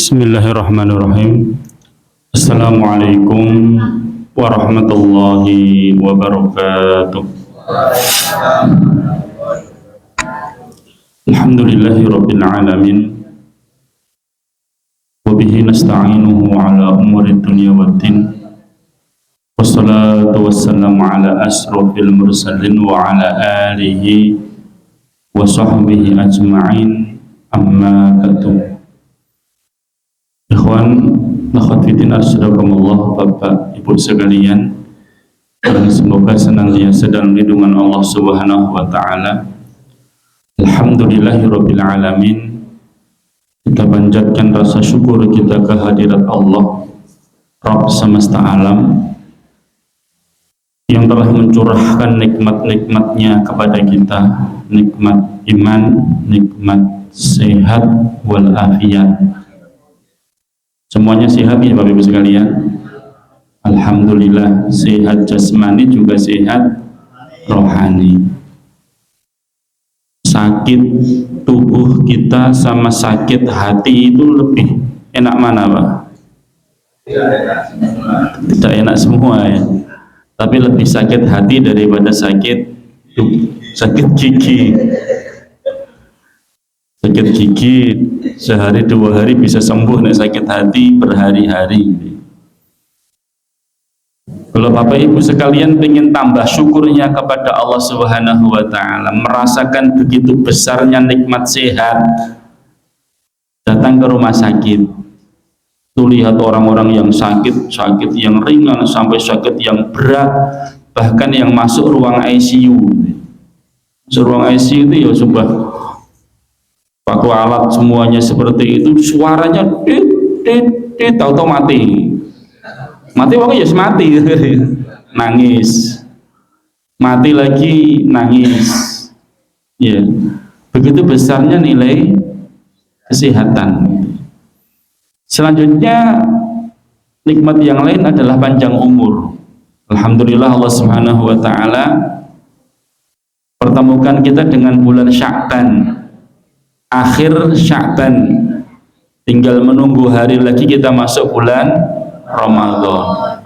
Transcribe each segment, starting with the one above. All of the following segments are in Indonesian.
Bismillahirrahmanirrahim. Assalamualaikum warahmatullahi wabarakatuh. Alhamdulillahirabbil alamin. Wa bihi nasta'inuhu ala umuri dunya waddin. Wassalatu wassalamu ala asrofil mursalin wa ala alihi wa sahbihi ajma'in. Amma ba'du. Ikhwan, akhwat fiddin, asyhadakumullah, Bapak Ibu sekalian, dan semoga senantiasa dalam lindungan Allah Subhanahu wa taala. Alhamdulillahirabbil alamin. Kita panjatkan rasa syukur kita kehadirat Allah, Rabb semesta alam, yang telah mencurahkan nikmat-nikmatnya kepada kita, nikmat iman, nikmat sehat wal afiat. Semuanya sehat ya Bapak Ibu sekalian. Alhamdulillah, sehat jasmani juga sehat rohani. Sakit tubuh kita sama sakit hati itu lebih enak mana Pak? Tidak enak semua ya. Tapi lebih sakit hati daripada sakit gigi. Sakit gigi sehari dua hari bisa sembuh, nek sakit hati berhari-hari. Kalau Bapak Ibu sekalian ingin tambah syukurnya kepada Allah Subhanahu wa taala, merasakan begitu besarnya nikmat sehat, datang ke rumah sakit. Tuh lihat orang-orang yang sakit yang ringan sampai sakit yang berat, bahkan yang masuk ruang ICU. Ruang ICU itu ya sumpah pakai alat semuanya seperti itu, suaranya tahu-tahu mati pokoknya ya mati nangis, mati lagi nangis ya. Begitu besarnya nilai kesehatan. Selanjutnya nikmat yang lain adalah panjang umur. Alhamdulillah, Allah Subhanahu wa taala pertemukan kita dengan bulan Sya'ban, akhir Sya'ban, tinggal menunggu hari lagi kita masuk bulan Ramadan.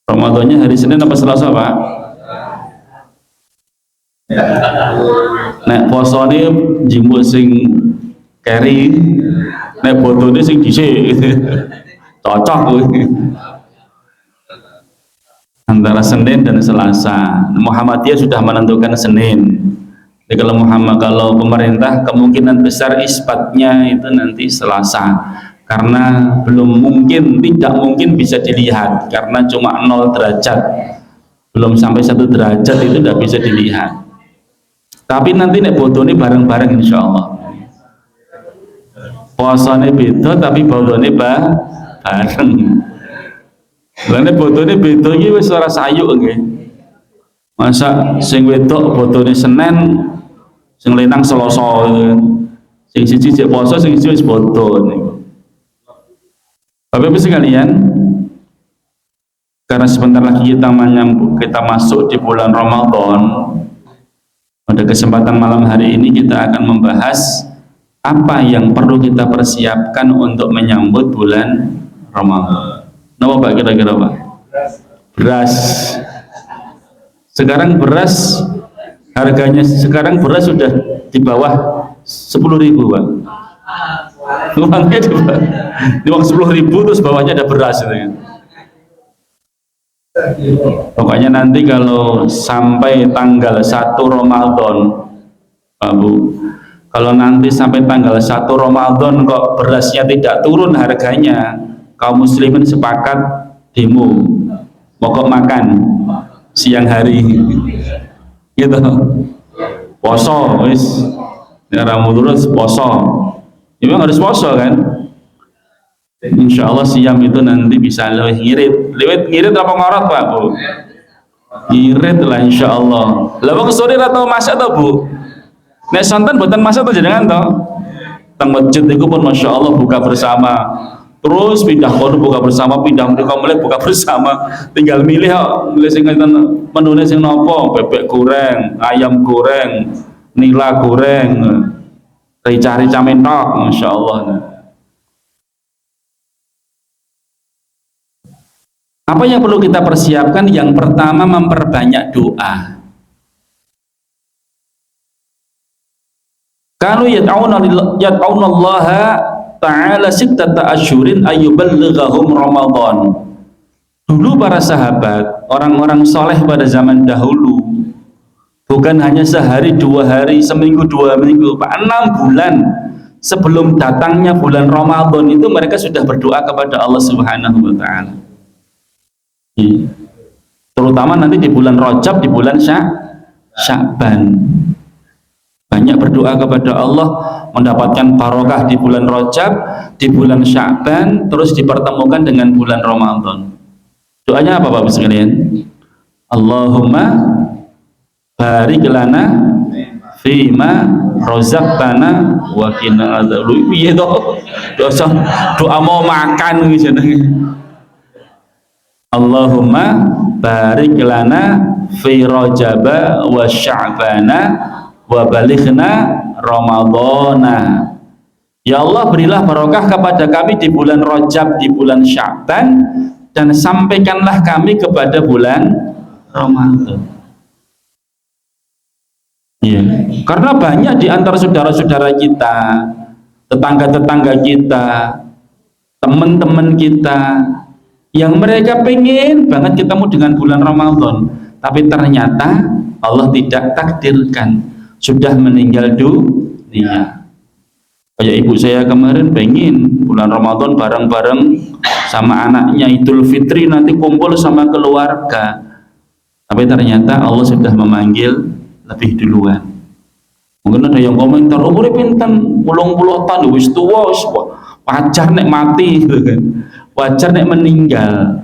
Ramadannya hari Senin apa Selasa Pak? Nek posone jimuk sing keri, nek botone sing dhisik. Cocok antara Senin dan Selasa. Muhammadiyah sudah menentukan Senin. Jadi kalau pemerintah kemungkinan besar isbatnya itu nanti Selasa, karena tidak mungkin bisa dilihat karena cuma 0 derajat, belum sampai 1 derajat itu tidak bisa dilihat. Tapi nanti nek bodone bareng-bareng insya Allah. Puasane beda tapi bodone bareng. Lane bodone beda iki wis ora sayuk nggih. Masa sing wedok bodone Senin, sing lenang Selasa, sing siji cek poso, sing siji wis bodo niku. Bapak Ibu sekalian, karena sebentar lagi kita masuk di bulan Ramadan, pada kesempatan malam hari ini kita akan membahas apa yang perlu kita persiapkan untuk menyambut bulan Ramadan. Napa Pak kira-kira Pak? Beras. Sekarang beras harganya sudah di bawah 10.000 Pak. Uangnya di bawah 10.000 terus bawahnya ada beras gitu kan. Pokoknya nanti kalau sampai tanggal 1 Ramadan Pak Bu, kalau nanti sampai tanggal 1 Ramadan kok berasnya tidak turun harganya, kaum muslimin sepakat demo mogok makan siang hari gitu, poso wis terus poso, memang harus poso kan. Insya Allah siam itu nanti bisa lewat ngirit apa ngorot Pak Bu? Ngirit lah insya Allah. Lah wong sore atau masak atau Bu? Nek santan buatan masak atau jangan toh? Teng masjid itu pun masya Allah buka bersama. Terus pindah kono buka bersama, pindah mereka mulai buka bersama. Tinggal milih sing menune sing nopo, bebek goreng, ayam goreng, nila goreng, rica-rica mentok, masya Allah. Apa yang perlu kita persiapkan? Yang pertama, memperbanyak doa. Kanu yad'una Allah ta'ala sittata asyhurin ayyuballighahum Ramadan. Dulu para sahabat, orang-orang soleh pada zaman dahulu, bukan hanya sehari, 2 hari, seminggu, 2 minggu, 6 bulan sebelum datangnya bulan Ramadan itu mereka sudah berdoa kepada Allah Subhanahu wa Ta'ala. Terutama nanti di bulan Rajab, di bulan Sya'ban, banyak berdoa kepada Allah, mendapatkan barokah di bulan Rajab, di bulan Sya'ban, terus dipertemukan dengan bulan Ramadan. Doanya apa Bapak sekalian? Allahumma barik lana fima razaqtana wa qina adzabannar. Piye to? Doa mau makan gitu. Allahumma barik lana fi Rajaba wa Sya'bana wa balighna Ramadhana. Ya Allah, berilah barokah kepada kami di bulan Rajab, di bulan Sya'ban, dan sampaikanlah kami kepada bulan Ramadan. Ya, karena banyak di antara saudara-saudara kita, tetangga-tetangga kita, teman-teman kita, yang mereka pengen banget ketemu dengan bulan Ramadan, tapi ternyata Allah tidak takdirkan, sudah meninggal dunia. Kayak ibu saya kemarin pengen bulan Ramadan bareng-bareng sama anaknya, Idul Fitri nanti kumpul sama keluarga, tapi ternyata Allah sudah memanggil lebih duluan. Mungkin ada yang komentar, umurnya pinten 80 tahun wis tuwa, wajar nek mati gitu kan. Wajar nek meninggal.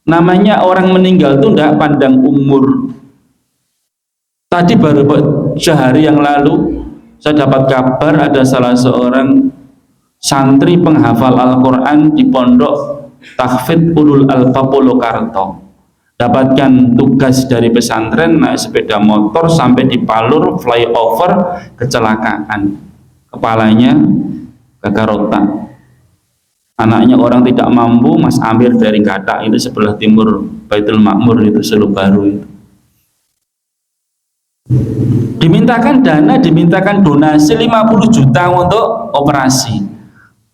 Namanya orang meninggal itu tidak pandang umur. Tadi baru sehari yang lalu saya dapat kabar ada salah seorang santri penghafal Al-Quran di pondok Tahfidz Ulul Albab Purwokerto, dapatkan tugas dari pesantren naik sepeda motor sampai di Palur flyover, kecelakaan, kepalanya gagal otak. Anaknya orang tidak mampu, Mas Amir dari Katak, itu sebelah timur Baitul Makmur, itu Selo Baru itu. Dimintakan dana, dimintakan donasi 50 juta untuk operasi,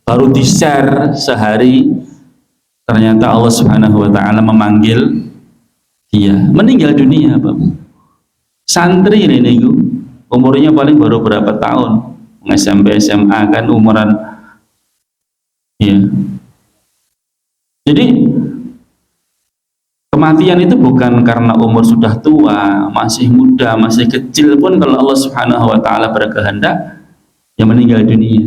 baru di-share sehari, ternyata Allah Subhanahu wa Ta'ala memanggil dia, meninggal dunia Bapak. Santri ini umurnya paling baru berapa tahun, SMP SMA kan umuran ya. Jadi kematian itu bukan karena umur sudah tua, masih muda, masih kecil pun kalau Allah Subhanahu wa Ta'ala berkehendak ya meninggal dunia.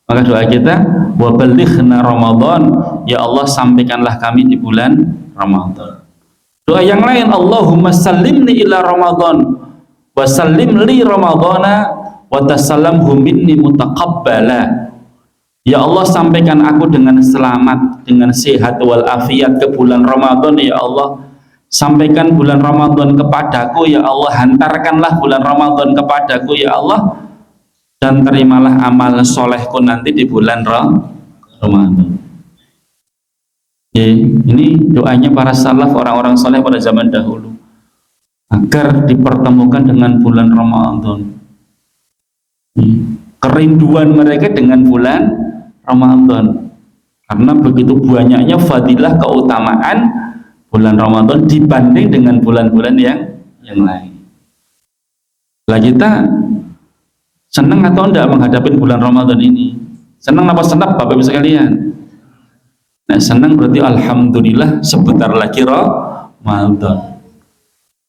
Maka doa kita, wa balighna Ramadan, ya Allah sampaikanlah kami di bulan Ramadan. Doa yang lain, Allahumma sallimni ila Ramadan wa sallim li Ramadana wa tasallamhu minni mutaqabbala. Ya Allah, sampaikan aku dengan selamat, dengan sehat walafiat ke bulan Ramadan ya Allah. Sampaikan bulan Ramadan kepadaku ya Allah, hantarkanlah bulan Ramadan kepadaku ya Allah, dan terimalah amal solehku nanti di bulan Ramadan. Ya, ini doanya para salaf, orang-orang soleh pada zaman dahulu, agar dipertemukan dengan bulan Ramadan. Kerinduan mereka dengan bulan Ramadan, karena begitu banyaknya fadilah keutamaan bulan Ramadan dibanding dengan bulan-bulan yang lain. Lah kita senang atau enggak menghadapi bulan Ramadan ini? Senang apa senang Bapak Ibu sekalian? Nah, senang berarti alhamdulillah sebentar lagi Ramadan.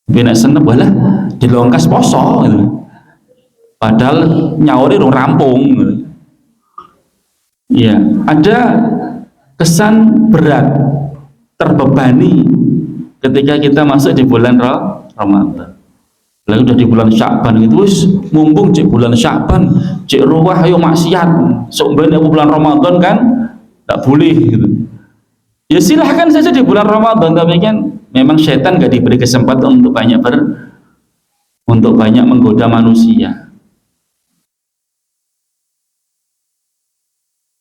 Bina senang balah dilongkas poso gitu. Padahal nyawari rung rampung gitu. Ya, ada kesan berat, terbebani ketika kita masuk di bulan Ramadan. Lalu udah di bulan Sya'ban gitu, wis mumpung cek bulan Sya'ban, cek ruwah ayo maksiat. Sok ben bulan Ramadan kan enggak boleh gitu. Ya silahkan saja di bulan Ramadan, tapi kan memang setan gak diberi kesempatan untuk banyak menggoda manusia.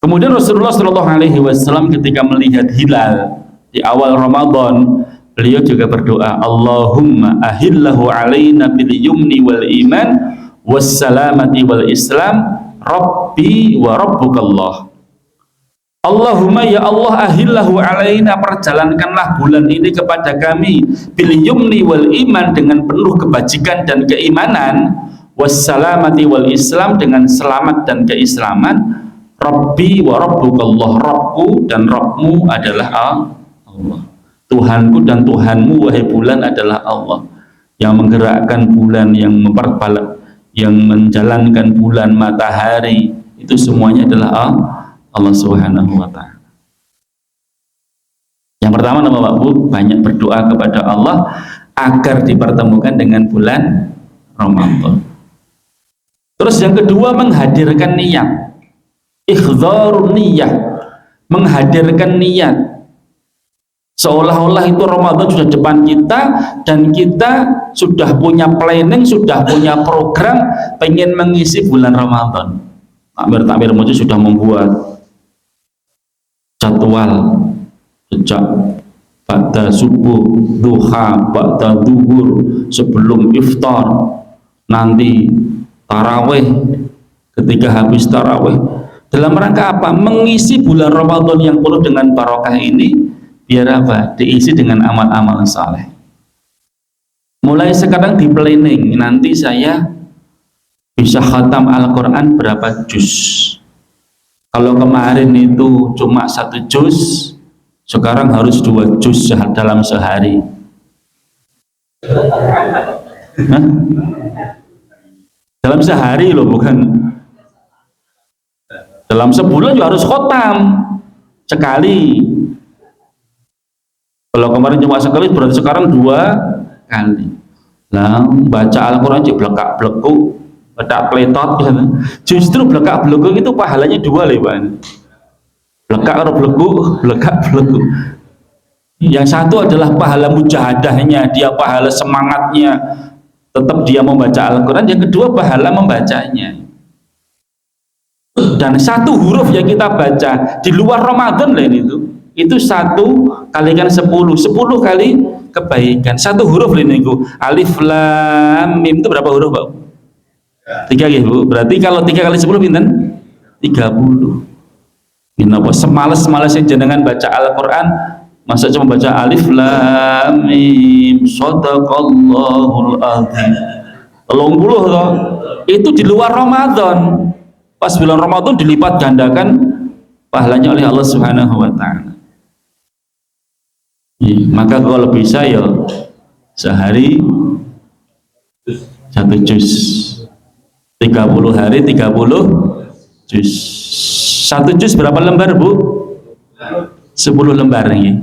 Kemudian Rasulullah Shallallahu Alaihi Wasallam ketika melihat hilal di awal Ramadan beliau juga berdoa, Allahumma ahillahu alaina bil yumni wal iman wassalamati wal islam rabbi wa rabbukallah. Allahumma ya Allah ahillahu alaina, perjalankanlah bulan ini kepada kami bil yumni wal iman, dengan penuh kebajikan dan keimanan, wassalamati wal islam, dengan selamat dan keislaman, rabbi wa rabbukallah, Rabbku dan Rabbmu adalah Allah, Tuhanku dan Tuhanmu wahai bulan adalah Allah, yang menggerakkan bulan, yang yang menjalankan bulan, matahari, itu semuanya adalah Allah Subhanahu wa ta'ala. Yang pertama nama Pak Bu, banyak berdoa kepada Allah agar dipertemukan dengan bulan Ramadan. Terus yang kedua, menghadirkan niat, ikhdharun niyah, menghadirkan niat, seolah-olah itu Ramadan sudah depan kita dan kita sudah punya planning, sudah punya program pengen mengisi bulan Ramadan. Takmir masjid sudah membuat jadwal sejak pada subuh, duha, pada duhur, sebelum iftar, nanti taraweh, ketika habis taraweh, dalam rangka apa? Mengisi bulan Ramadan yang penuh dengan barokah ini, biar apa? Diisi dengan amal-amal saleh. Mulai sekarang di planning, nanti saya bisa khatam Al-Quran berapa juz. Kalau kemarin itu cuma 1 juz, sekarang harus 2 juz dalam sehari. Hah? Dalam sehari loh, bukan dalam sebulan juga harus khatam sekali. Kalau kemarin cuma sekali, berarti sekarang 2 kali. Nah, baca Al-Quran jeblekak-blekuk, bedak kletot, ya. Justru belekak belekuk itu pahalanya 2 leban. Belekak atau belekuk. Yang satu adalah pahala mujahadahnya, dia pahala semangatnya, tetap dia membaca Al-Quran. Yang kedua pahala membacanya. Dan 1 huruf yang kita baca di luar Ramadan lain itu 1 kalikan 10 kali kebaikan. 1 huruf lain itu alif lam mim, itu berapa huruf Pak? 3 ya Bu, berarti kalau 3 kali 10 pinten? 30. Kenapa semalas-malasnya jenengan baca Al-Quran, masa cuma baca alif lam mim shadaqallahul azim 30 toh? Itu di luar Ramadan. Pas bulan Ramadan dilipat gandakan pahalanya oleh Allah Subhanahu wa ta'ala. Maka kalau bisa ya sehari 1 juz, 30 hari 30 juz. 1 juz berapa lembar Bu? 10 lembar nih.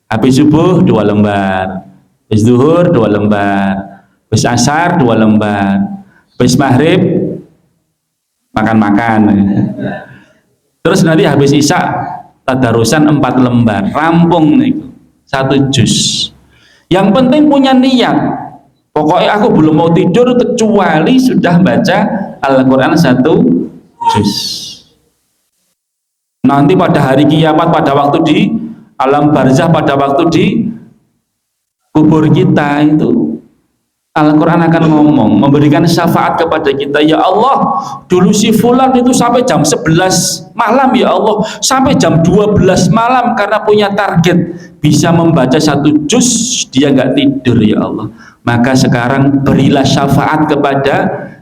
Habis subuh 2 lembar, habis zuhur 2 lembar, habis asar 2 lembar, habis maghrib makan-makan. Terus nanti habis isya tadarusan 4 lembar, rampung nih 1 juz. Yang penting punya niat. Pokoknya aku belum mau tidur kecuali sudah baca Al-Quran 1 juz. Nanti pada hari kiamat, pada waktu di alam barzah, pada waktu di kubur kita itu, Al-Quran akan ngomong, memberikan syafaat kepada kita. Ya Allah, dulu si fulan itu sampai jam 11 malam ya Allah, sampai jam 12 malam karena punya target bisa membaca 1 juz, dia nggak tidur ya Allah. Maka sekarang berilah syafaat kepada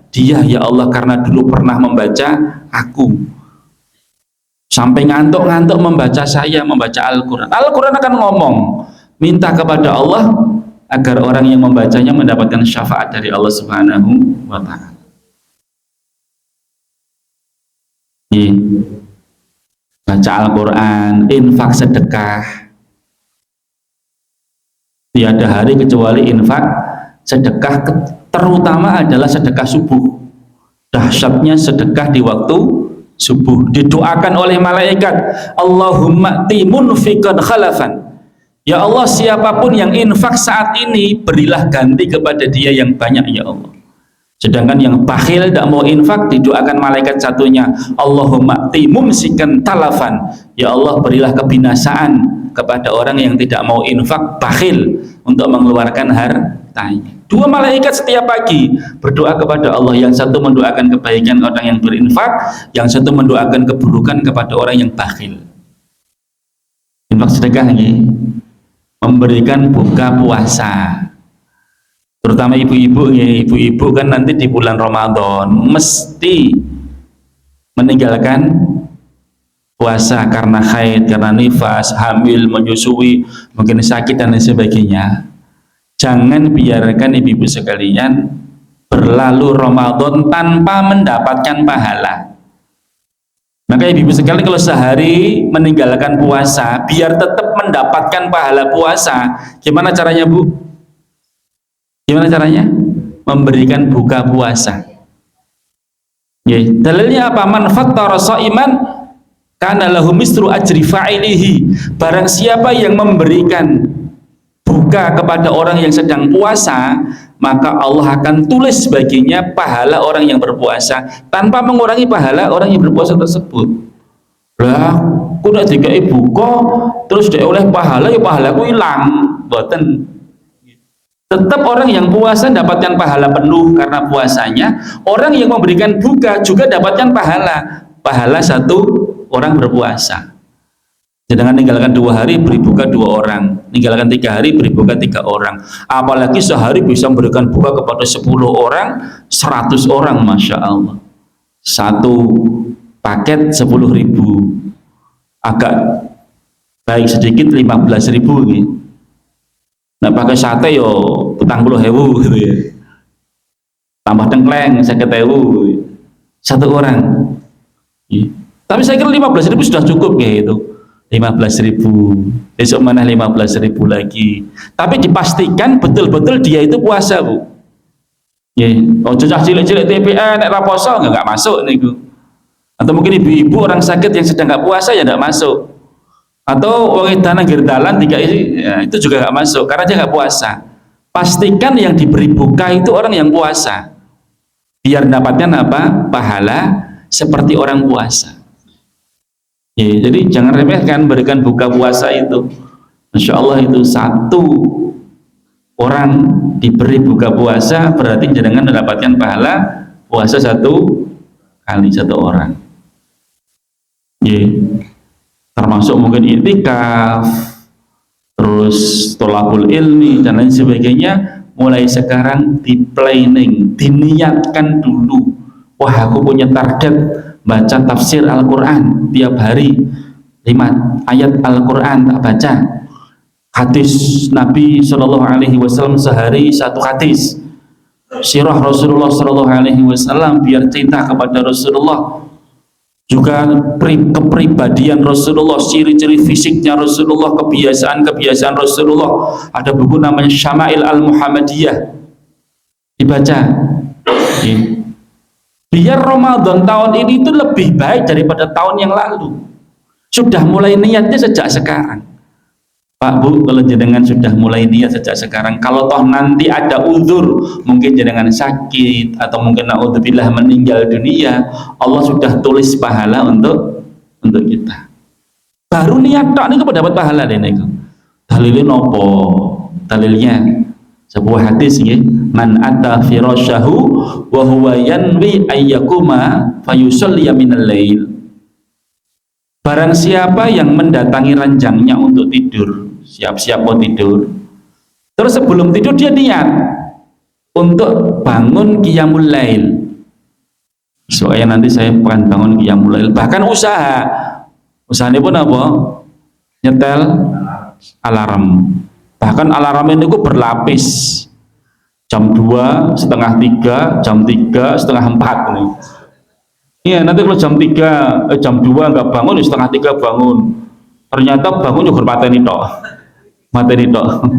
dia ya Allah, karena dulu pernah membaca aku sampai ngantuk-ngantuk membaca saya, membaca Al-Quran. Al-Quran akan ngomong, minta kepada Allah agar orang yang membacanya mendapatkan syafaat dari Allah Subhanahu wa ta'ala. Baca Al-Quran, infak, sedekah. Tiada hari kecuali infak, sedekah, terutama adalah sedekah subuh. Dahsyatnya sedekah di waktu subuh. Didoakan oleh malaikat, Allahumma timun fiqad khalafan. Ya Allah, siapapun yang infak saat ini, berilah ganti kepada dia yang banyak ya Allah. Sedangkan yang bakhil tidak mau infak, didoakan malaikat satunya, Allahumma timum sikan talafan. Ya Allah, berilah kebinasaan kepada orang yang tidak mau infak, bakhil untuk mengeluarkan hartanya. Dua malaikat setiap pagi berdoa kepada Allah, yang satu mendoakan kebaikan orang yang berinfak, yang satu mendoakan keburukan kepada orang yang bakhil. Infak sedekah ini memberikan buka puasa, terutama ibu-ibu ya. Ibu-ibu kan nanti di bulan Ramadan mesti meninggalkan puasa karena haid, karena nifas, hamil, menyusui, mungkin sakit dan lain sebagainya. Jangan biarkan ibu-ibu sekalian berlalu Ramadan tanpa mendapatkan pahala. Maka ibu-ibu sekalian kalau sehari meninggalkan puasa biar tetap mendapatkan pahala puasa, gimana caranya, Bu? Gimana caranya? Memberikan buka puasa. Ya, dalilnya apa? Man fattara shaiman kana lahu misru ajri fa'ilihi. Barang siapa yang memberikan buka kepada orang yang sedang puasa, maka Allah akan tulis baginya pahala orang yang berpuasa tanpa mengurangi pahala orang yang berpuasa tersebut. Lah, aku nek dikai buka terus dia oleh pahala, ya pahalaku hilang. Boten. Tetap orang yang puasa dapatkan pahala penuh karena puasanya. Orang yang memberikan buka juga dapatkan pahala satu orang berpuasa. Sedangkan meninggalkan 2 hari beri buka 2 orang, meninggalkan 3 hari beri buka 3 orang. Apalagi sehari bisa memberikan buka kepada 10 orang, 100 orang, Masya Allah. Satu paket 10.000, agak baik sedikit 15.000 gitu. Nah pakai sate yo 40.000 gitu ya, tambah tengkleng 50.000 satu orang ya. Tapi saya kira 15.000 sudah cukup kayak itu. 15.000, besok mana 15.000 lagi. Tapi dipastikan betul-betul dia itu puasa, Bu. Ya, oh cacah cilik-cilik TPA nek ra poso enggak masuk niku. Atau mungkin ibu-ibu orang sakit yang sedang enggak puasa ya enggak masuk. Atau wong edan nang dalan ya, itu juga enggak masuk karena dia enggak puasa. Pastikan yang diberi buka itu orang yang puasa. Biar dapatkan apa? Pahala seperti orang puasa. Ya, jadi jangan remehkan berikan buka puasa itu. Insya Allah itu satu orang diberi buka puasa berarti jangan mendapatkan pahala puasa 1 kali 1 orang. Ya, termasuk mungkin i'tikaf, terus tolabul ilmi dan lain sebagainya. Mulai sekarang di planning, diniatkan dulu. Wah, aku punya target baca tafsir Al-Quran tiap hari 5 ayat Al-Quran tak baca, hadis Nabi SAW sehari 1 hadis, sirah Rasulullah SAW biar cinta kepada Rasulullah, juga kepribadian Rasulullah, ciri-ciri fisiknya Rasulullah, kebiasaan-kebiasaan Rasulullah. Ada buku namanya Syama'il Al-Muhammadiyah, dibaca ya. Biar Ramadan tahun ini itu lebih baik daripada tahun yang lalu. Sudah mulai niatnya sejak sekarang, Pak Bu. Kalau jenengan sudah mulai niat sejak sekarang, kalau toh nanti ada uzur, mungkin jenengan sakit atau mungkin naudzubillah meninggal dunia, Allah sudah tulis pahala untuk kita. Baru niat tok niku dapat pahala deh niku. Dalilnya nopo? Dalilnya sebuah hadis nggih, man ata firasyahu wa huwa yanwi ayyakuma fayusalli minal lail. Barang siapa yang mendatangi ranjangnya untuk tidur, siap-siap mau tidur, terus sebelum tidur dia niat untuk bangun qiyamul lail. Soalnya nanti saya akan bangun qiyamul lail, bahkan usahanya pun apa? Nyetel alarm. Bahkan alarm ini berlapis, jam 2, setengah 3, jam 3, setengah 4 nih. Iya, nanti kalau jam 2 nggak bangun, setengah 3 bangun. Ternyata bangun juga mateni tok.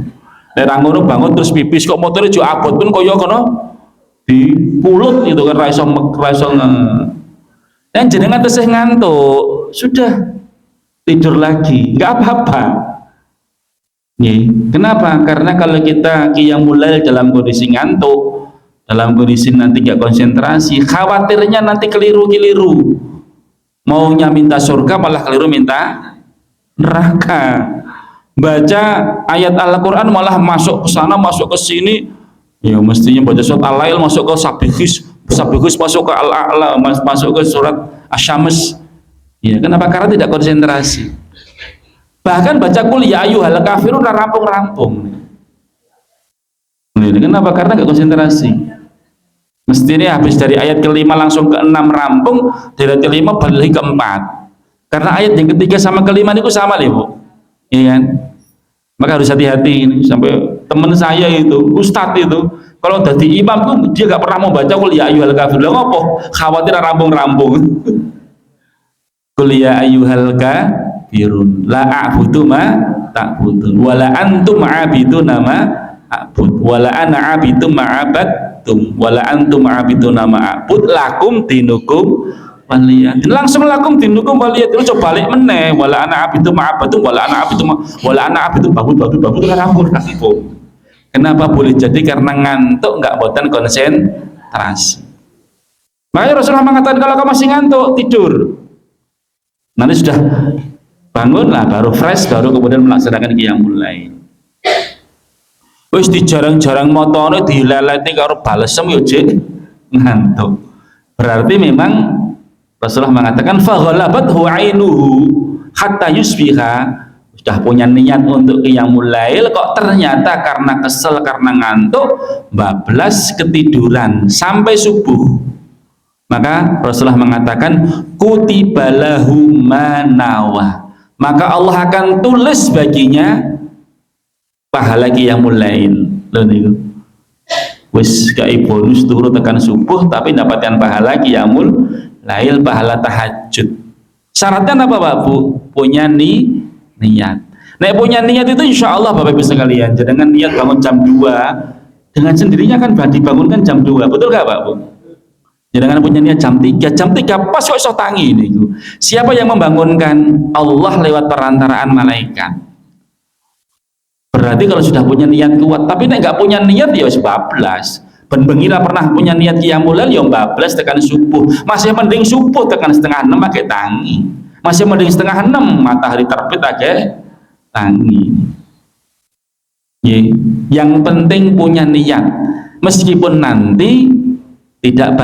Nek ngono bangun terus pipis kok motornya juga abot pun koyo kono di pulut itu kan raiso. Dan jenengan tesih ngantuk, sudah tidur lagi, nggak apa-apa. Kenapa? Karena kalau kita qiyamul lail dalam kondisi ngantuk, dalam kondisi nanti nggak konsentrasi, khawatirnya nanti keliru. Maunya minta surga malah keliru minta neraka. baca ayat Al-Quran malah masuk ke sana, masuk ke sini. Ya mestinya baca surat Al-Lail masuk ke Sabihus masuk ke Al-A'la, masuk ke surat Asy-Syams. Ya, kenapa? Karena tidak konsentrasi. Bahkan baca qul ya ayyuhal kafirun rampung-rampung. Kenapa? Karena nggak konsentrasi. Mestinya habis dari ayat kelima langsung ke enam rampung, dari ayat kelima balik ke empat. Karena ayat yang ketiga sama kelima itu sama nih bu, iya kan? Maka harus hati-hati ini. Sampai teman saya itu, ustadz itu, kalau udah di imam tuh dia nggak pernah mau baca qul ya ayyuhal kafirun. Lah ngopo? Khawatir rampung-rampung. Qul ya ayyuhal kafirun la a'budu ma ta'budun wala antum 'abiduna ma a'bud wala ana 'abidum ma 'abadtum wala antum 'abiduna ma a'bud lakum dinukum waliyadin. Langsung lakum dinukum waliyadin. Coba balik meneh wala ana 'abidum ma 'abadtum wala ana 'abidum wala ana 'abidum babut rampung. Kenapa boleh jadi? Karena ngantuk, nggak boten konsentrasi. Makanya Rasulullah mengatakan kalau kamu masih ngantuk tidur, nanti sudah bangun lah baru fresh, baru kemudian melaksanakan qiyamul lail. Wis dijarang-jarang motone dileleti karo balesem yo jek ngantuk. Berarti memang Rasulullah mengatakan fa ghalabathu 'ainuhu hatta yusbiha. Sudah punya niat untuk qiyamul lail kok ternyata karena kesel, karena ngantuk bablas ketiduran sampai subuh. Maka Rasulullah mengatakan kutibalahu manawa, maka Allah akan tulis baginya pahala qiyamul lail. Lho niku wis kai bonus turu tekan subuh tapi dapatkan pahala qiyamul lail, pahala tahajud. Syaratnya apa Pak Bu? Punya niat. Nek punya niat itu insya Allah Bapak Ibu sekalian, jangan niat bangun jam 2 dengan sendirinya kan dibangunkan jam 2, betul gak Pak Bu? Jangan punya niat jam 3 pas kok iso tangi niku. Siapa yang membangunkan? Allah lewat perantaraan malaikat. Berarti kalau sudah punya niat kuat, tapi nek nggak punya niat ya wis bablas. Ben bengi ra pernah punya niat qiyamul lail ya bablas tekan subuh. Masih mending subuh tekan setengah 6 pakai tangi. Masih mending setengah 6 matahari terbit aja tangi. Yang penting punya niat. Meskipun nanti tidak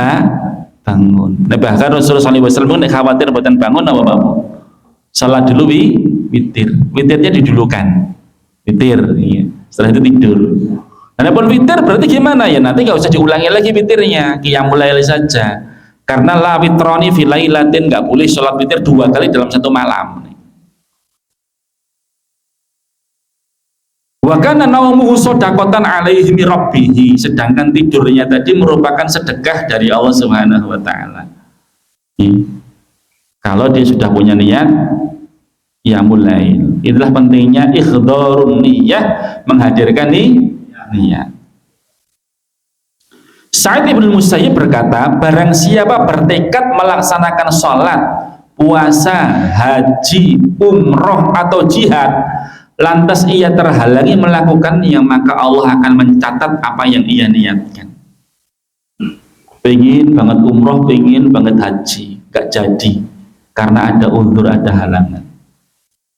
bangun. Nah, bahkan Rasulullah SAW khawatir buatan bangun apa Bapak? Salat dulu witir. Witirnya didulukan. Witir, ya. Setelah itu tidur. Adapun witir berarti gimana ya? Nanti nggak usah diulangi lagi witirnya, qiyamul lail saja. Karena la witroni fi lailatin, nggak boleh sholat witir 2 kali dalam satu malam. Wa kana naumuhu shadaqatan alaihi min rabbih, sedangkan tidurnya tadi merupakan sedekah dari Allah Subhanahu wa taala. Kalau dia sudah punya niat qiyamul lail. Itulah pentingnya ikhdharun niyyah, menghadirkan niat. Sa'id bin Musayyib berkata, barang siapa bertekad melaksanakan sholat, puasa, haji, umroh atau jihad, lantas ia terhalangi melakukannya, maka Allah akan mencatat apa yang ia niatkan. Pengen banget umroh, pengen banget haji, gak jadi karena ada uzur, ada halangan.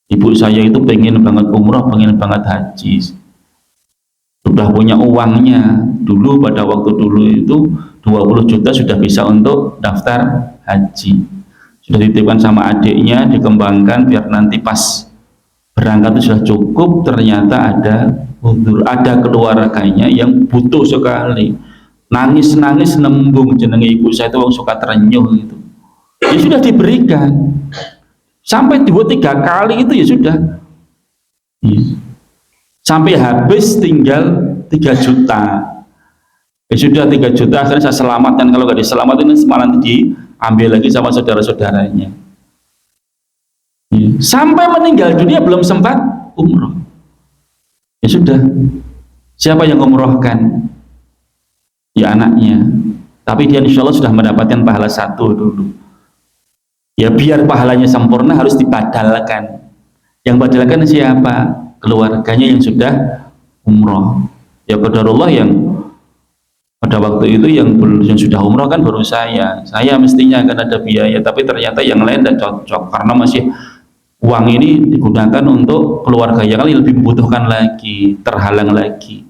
Ibu saya itu pengen banget umroh, pengen banget haji, sudah punya uangnya. Dulu pada waktu dulu itu 20 juta sudah bisa untuk daftar haji, sudah dititipkan sama adiknya, dikembangkan biar nanti pas berangkat itu sudah cukup. Ternyata ada uzur, ada keluarganya yang butuh sekali, nangis-nangis nembung jenenge ibu saya itu suka terenyuh gitu. Ya sudah diberikan sampai 2-3 kali itu ya sudah ya. Sampai habis tinggal 3 juta ya sudah 3 juta akhirnya saya selamatkan. Kalau nggak diselamatin malah diambil lagi sama saudara-saudaranya ya. Sampai meninggal dunia belum sempat umroh. Ya sudah, siapa yang umrohkan? Ya anaknya, tapi dia insya Allah sudah mendapatkan pahala 1 dulu. Ya biar pahalanya sempurna harus dipadalkan. Yang padalkan siapa? Keluarganya yang sudah umroh. Ya qadarullah, yang pada waktu itu yang sudah umroh kan baru saya mestinya akan ada biaya, tapi ternyata yang lain tidak cocok karena masih uang ini digunakan untuk keluarga yang lebih membutuhkan lagi, terhalang lagi.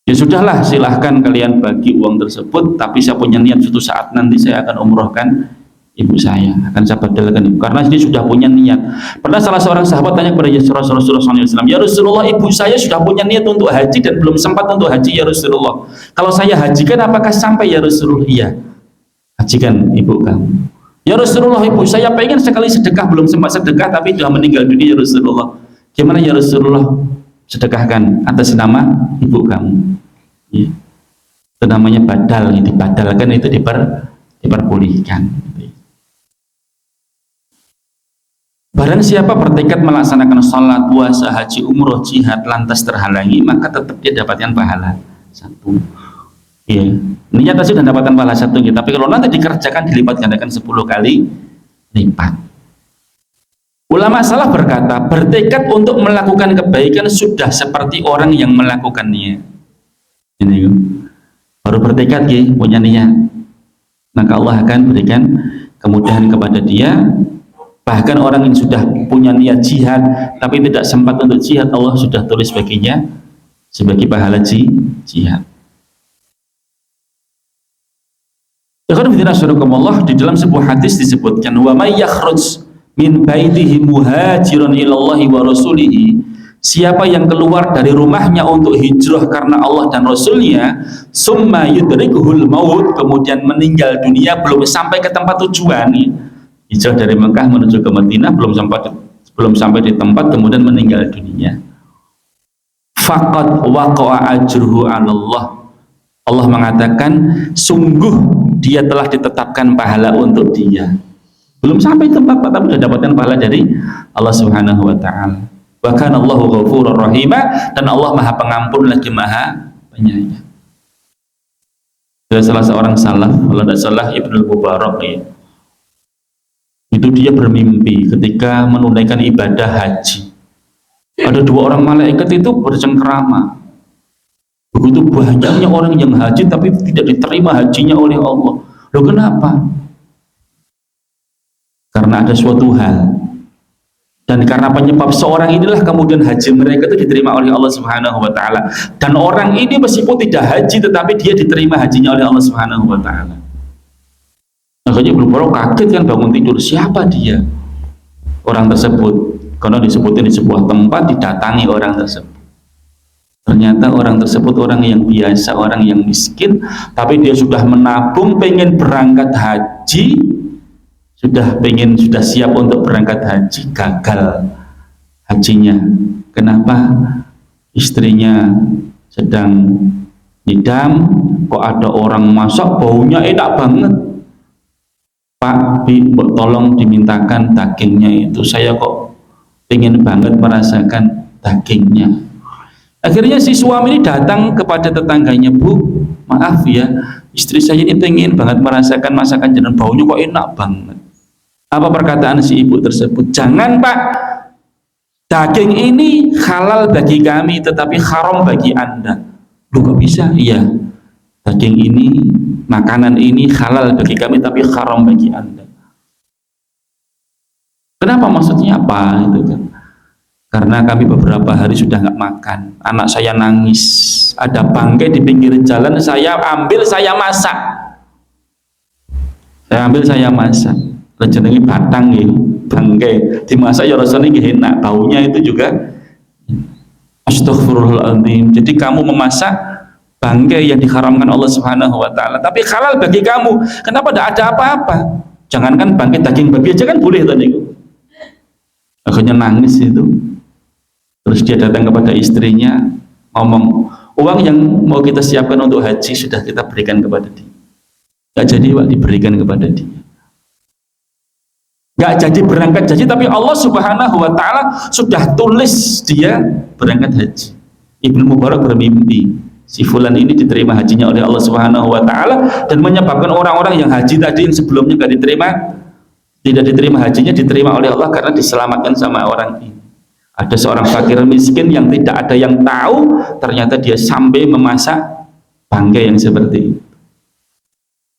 Ya sudahlah, silahkan kalian bagi uang tersebut, tapi saya punya niat suatu saat nanti saya akan umrohkan ibu saya, akan saya badalkan ibu, karena dia sudah punya niat. Pernah salah seorang sahabat tanya kepada Rasulullah SAW, ya Rasulullah, ibu saya sudah punya niat untuk haji dan belum sempat untuk haji ya Rasulullah, kalau saya hajikan apakah sampai ya Rasulullah? Iya, hajikan ibu kamu. Ya Rasulullah, ibu saya pengen sekali sedekah, belum sempat sedekah tapi sudah meninggal dunia ya Rasulullah, gimana ya Rasulullah? Sedekahkan atas nama ibu kamu. Ya. Itu namanya badal, dibadalkan, itu diperbolehkan. Barang siapa bertekad melaksanakan salat, puasa, haji, umroh, jihad lantas terhalangi, maka tetap dia dapatkan pahala satu. Ya, niat tadi sudah dapatkan pahala satu, tapi kalau nanti dikerjakan dilipat gandakan 10 kali lipat. Ulama salaf berkata, bertekad untuk melakukan kebaikan sudah seperti orang yang melakukannya. Ini baru bertekad punya niat, maka Allah akan berikan kemudahan kepada dia. Bahkan orang yang sudah punya niat jihad tapi tidak sempat untuk jihad, Allah sudah tulis baginya sebagai pahala jihad. Di dalam sebuah hadis disebutkan, wa may yakhruj min baitihi muhajiran ilallahi wa rasulihi, siapa yang keluar dari rumahnya untuk hijrah karena Allah dan Rasulnya, summa yudrikuhul maut, kemudian meninggal dunia belum sampai ke tempat tujuan, hijrah dari Mekah menuju ke Madinah belum sampai di tempat kemudian meninggal dunia, faqad waqa'a ajruhu 'ala Allah, Allah mengatakan sungguh dia telah ditetapkan pahala untuk dia. Belum sampai tempat tapi sudah dapatkan pahala dari Allah Subhanahu wa taala. Wa kana Allahu ghafurur rahima, dan Allah Maha Pengampun lagi Maha Penyayang. Ada salah seorang salaf, kalau tidak salah Ibnu Mubarak ya. Itu dia bermimpi ketika menunaikan ibadah haji. Ada 2 orang malaikat itu bercengkerama. Begitu banyaknya orang yang haji tapi tidak diterima hajinya oleh Allah. Loh kenapa? Karena ada suatu hal, dan karena penyebab seorang inilah kemudian haji mereka itu diterima oleh Allah Subhanahu wa taala. Dan orang ini meskipun tidak haji tetapi dia diterima hajinya oleh Allah Subhanahu wa taala. Makanya belum kaget kan, bangun tidur, siapa dia? Orang tersebut, karena disebutin di sebuah tempat, didatangi orang tersebut. Ternyata orang tersebut orang yang biasa, orang yang miskin, tapi dia sudah menabung pengen berangkat haji, sudah siap untuk berangkat haji, gagal hajinya. Kenapa? Istrinya sedang ngidam, kok ada orang masak baunya enak banget. Pak, Bi, tolong dimintakan dagingnya itu, saya kok pengen banget merasakan dagingnya. Akhirnya si suami ini datang kepada tetangganya, Bu, maaf ya, istri saya ini pengen banget merasakan masakan jenengan, baunya kok enak banget. Apa perkataan si ibu tersebut? Jangan Pak, daging ini halal bagi kami tetapi haram bagi Anda. Loh kok bisa? Iya, daging ini, makanan ini halal bagi kami tapi haram bagi Anda. Kenapa, maksudnya apa itu kan? Karena kami beberapa hari sudah nggak makan, anak saya nangis, ada bangkai di pinggir jalan, saya ambil, saya masak, jenenge batang ya, bangkai dimasak ya rasanya enak, baunya itu juga astagfirullahaladzim. Jadi kamu memasak bangkai yang diharamkan Allah Subhanahu wa taala tapi halal bagi kamu, kenapa tidak ada apa-apa? Jangankan bangkai, daging babi aja kan boleh tadi. Akhirnya nangis itu. Terus dia datang kepada istrinya, ngomong, uang yang mau kita siapkan untuk haji sudah kita berikan kepada dia. Gak jadi Pak diberikan kepada dia. Gak jadi berangkat haji, tapi Allah Subhanahu wa taala sudah tulis dia berangkat haji. Ibnu Mubarak bermimpi si fulan ini diterima hajinya oleh Allah Subhanahu wa taala, dan menyebabkan orang-orang yang haji tadi yang sebelumnya tidak diterima hajinya diterima oleh Allah karena diselamatkan sama orang ini. Ada seorang fakir miskin yang tidak ada yang tahu, ternyata dia sampai memasak bangkai yang seperti itu.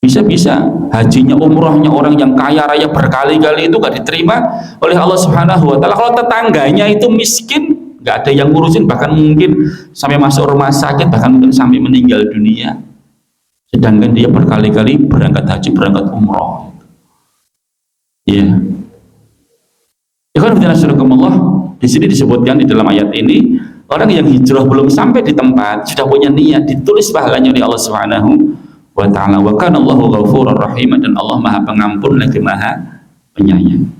Bisa-bisa hajinya, umrohnya orang yang kaya raya berkali-kali itu gak diterima oleh Allah Subhanahu wa Ta'ala. Kalau tetangganya itu miskin, gak ada yang ngurusin, bahkan mungkin sampai masuk rumah sakit, bahkan mungkin sampai meninggal dunia, sedangkan dia berkali-kali berangkat haji, berangkat umroh. Ya. Allah, di sini disebutkan di dalam ayat ini, orang yang hijrah belum sampai di tempat, sudah punya niat, ditulis pahalanya oleh Allah Subhanahu wa ta'ala. Wa kana Allahu ghafurur rahim, dan Allah Maha Pengampun lagi Maha Penyayang.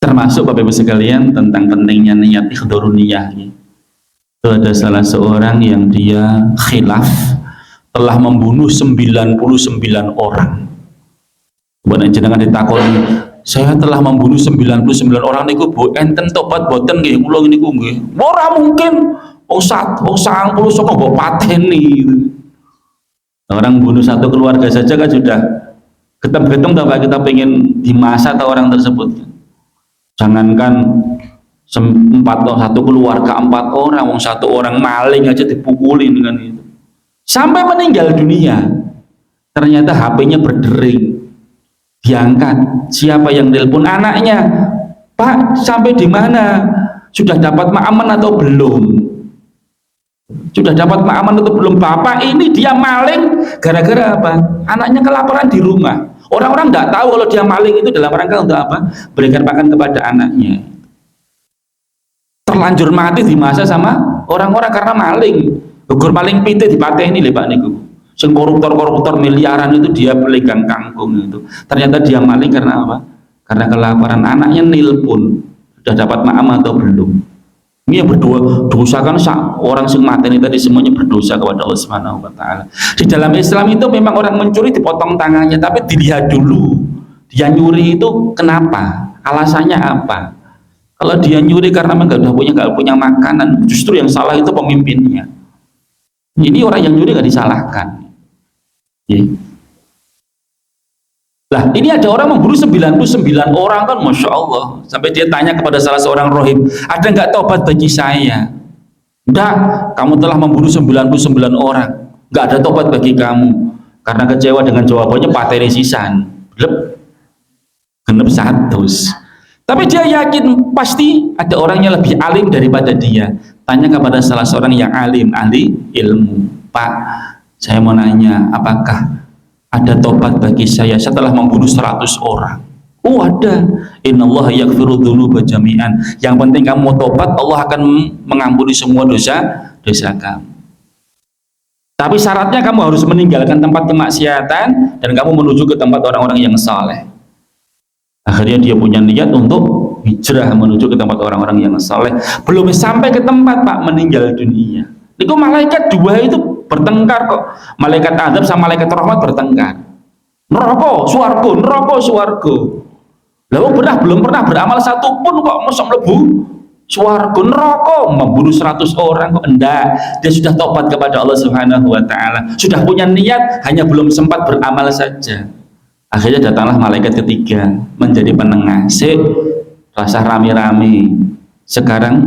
Termasuk Bapak Ibu sekalian tentang pentingnya niat, ikhdharun niyah. Itu ada salah seorang yang dia khilaf, telah membunuh 99 orang. Kemudian jenengan ditakoni, saya telah membunuh 99 orang niku Bu, enten tobat boten nggih kula niku nggih. Ora mungkin. Wong 90 saka mbok pateni. Orang bunuh satu keluarga saja kan sudah getem-getem tak kita pengen dimasa atau orang tersebut. Jangankan satu keluarga 4 orang, wong satu orang maling aja dipukulin dengan itu. Sampai meninggal dunia. Ternyata HP-nya berdering. Diangkat. Siapa yang nelpon? Anaknya. Pak, sampai di mana? Sudah dapat ma'aman atau belum? Sudah dapat ma'aman atau belum? Bapak ini dia maling gara-gara apa? Anaknya kelaparan di rumah. Orang-orang tidak tahu kalau dia maling itu dalam rangka untuk apa? Berikan makan kepada anaknya. Terlanjur mati di masa sama orang-orang karena maling. Gugur maling pite dipateni lho Pak niku. Sing koruptor-koruptor miliaran itu dia pegang kangkung itu. Ternyata dia maling karena apa? Karena kelaparan. Anaknya nilpun. Sudah dapat ma'aman atau belum? Ini yang berdosa kan orang yang mati ini tadi semuanya berdosa kepada Allah Subhanahu wa Ta'ala. Di dalam Islam itu memang orang mencuri dipotong tangannya, tapi dilihat dulu dia nyuri itu kenapa, alasannya apa. Kalau dia nyuri karena memang nggak punya makanan, justru yang salah itu pemimpinnya. Ini orang yang nyuri nggak disalahkan. Lah ini ada orang membunuh 99 orang kan, Masya Allah. Sampai dia tanya kepada salah seorang rohib, ada nggak tobat bagi saya? Enggak, kamu telah membunuh 99 orang, nggak ada tobat bagi kamu. Karena kecewa dengan jawabannya, pateni sisan genep 100. Tapi dia yakin pasti ada orang yang lebih alim daripada dia. Tanya kepada salah seorang yang alim, ahli ilmu, Pak, saya mau nanya, apakah ada tobat bagi saya setelah membunuh 100 orang? Oh ada. Innallaha yaghfiru dzunuba jami'an. Yang penting kamu tobat, Allah akan mengampuni semua dosa kamu. Tapi syaratnya kamu harus meninggalkan tempat kemaksiatan dan kamu menuju ke tempat orang-orang yang saleh. Akhirnya dia punya niat untuk hijrah menuju ke tempat orang-orang yang saleh. Belum sampai ke tempat Pak, meninggal dunia. Itu malaikat dua itu bertengkar kok. Malaikat azab sama malaikat rahmat bertengkar. Neraka, swarga, neraka, swarga. Lalu belum pernah beramal satupun kok mosok mlebu swarga, neraka, membunuh 100 orang kok enggak. Dia sudah tobat kepada Allah Subhanahu wa Ta'ala. Sudah punya niat, hanya belum sempat beramal saja. Akhirnya datanglah malaikat ketiga menjadi penengah. Rasa rame-rame. Sekarang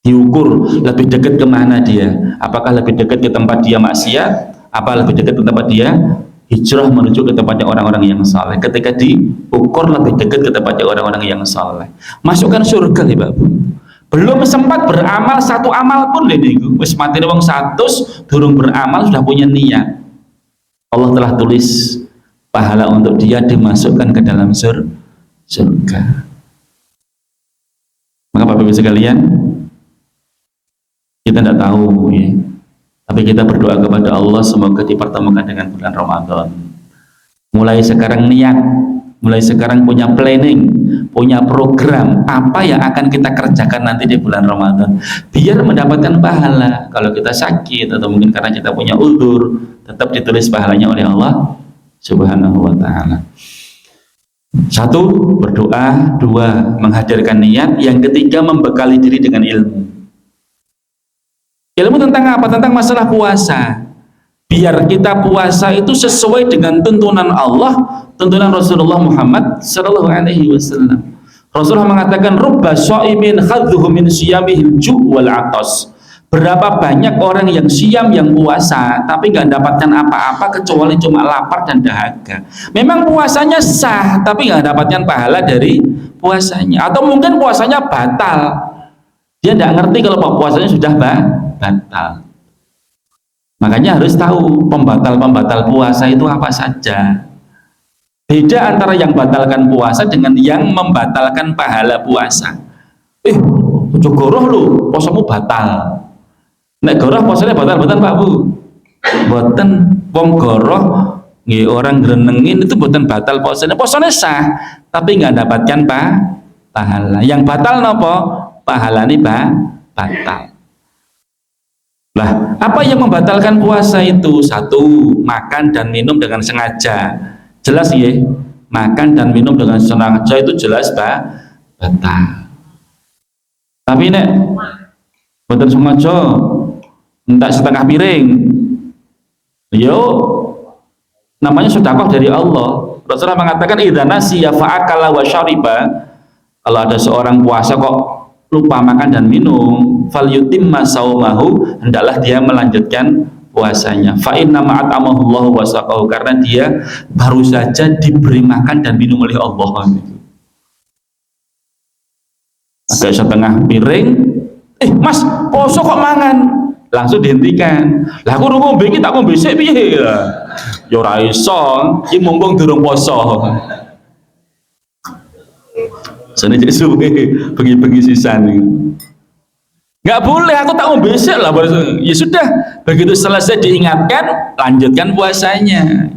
diukur lebih dekat kemana dia, apakah lebih dekat ke tempat dia maksiat, apa lebih dekat ke tempat dia hijrah menuju ke tempatnya orang-orang yang saleh. Ketika diukur lebih dekat ke tempatnya orang-orang yang saleh, masukkan surga nih Bapak. Belum sempat beramal satu amal pun niku wis mati wong 100 durung beramal sudah punya niat, Allah telah tulis pahala untuk dia dimasukkan ke dalam surga. Maka Bapak Ibu sekalian, kita tidak tahu ya, tapi kita berdoa kepada Allah semoga dipertemukan dengan bulan Ramadan. Mulai sekarang niat, mulai sekarang punya planning, punya program apa yang akan kita kerjakan nanti di bulan Ramadan biar mendapatkan pahala. Kalau kita sakit atau mungkin karena kita punya uzur, tetap ditulis pahalanya oleh Allah Subhanahu wa Ta'ala. 1, berdoa. 2, menghadirkan niat. Yang ketiga, membekali diri dengan ilmu. Ilmu tentang apa? Tentang masalah puasa. Biar kita puasa itu sesuai dengan tuntunan Allah, tuntunan Rasulullah Muhammad sallallahu alaihi wasallam. Rasulullah mengatakan, "Rubba sha'imin khadhuhu min siyamihil ju' wal 'atas." Berapa banyak orang yang siam, yang puasa, tapi nggak dapatkan apa-apa kecuali cuma lapar dan dahaga. Memang puasanya sah, tapi nggak dapatkan pahala dari puasanya. Atau mungkin puasanya batal. Dia nggak ngerti kalau puasanya sudah batal. Makanya harus tahu pembatal-pembatal puasa itu apa saja. Beda antara yang batalkan puasa dengan yang membatalkan pahala puasa. Ojo goroh lu, puasamu batal. Nek goroh puasanya batal-batal Pak Bu. Boten wong goroh nggih orang grenengin itu boten batal puasanya. Puasanya sah, tapi nggak dapatkan pahala. Yang batal napa? Pahalane batal. Lah, apa yang membatalkan puasa itu? Satu, makan dan minum dengan sengaja. Jelas ya? Makan dan minum dengan sengaja itu jelas batal. Tapi nek boten sengaja entak setengah piring, yo namanya sedekah dari Allah. Rasulullah mengatakan idza nasiya fa'akala wa syariba, kalau ada seorang puasa kok lupa makan dan minum, falyutimma saumahu, hendaklah dia melanjutkan puasanya. Fa inna ma'atamahullahu wa saqahu, karena dia baru saja diberi makan dan minum oleh Allah. Ada setengah piring, Mas, poso kok mangan? Langsung dihentikan. Lah aku ngombe iki tak ngombe sik piye ya? Ya ora iso, iki mumpung durung poso. Sene suwe bengi-bengi sisan iki. Enggak boleh, aku tak ngombe sik lah. Ya sudah, begitu selesai diingatkan, lanjutkan puasanya.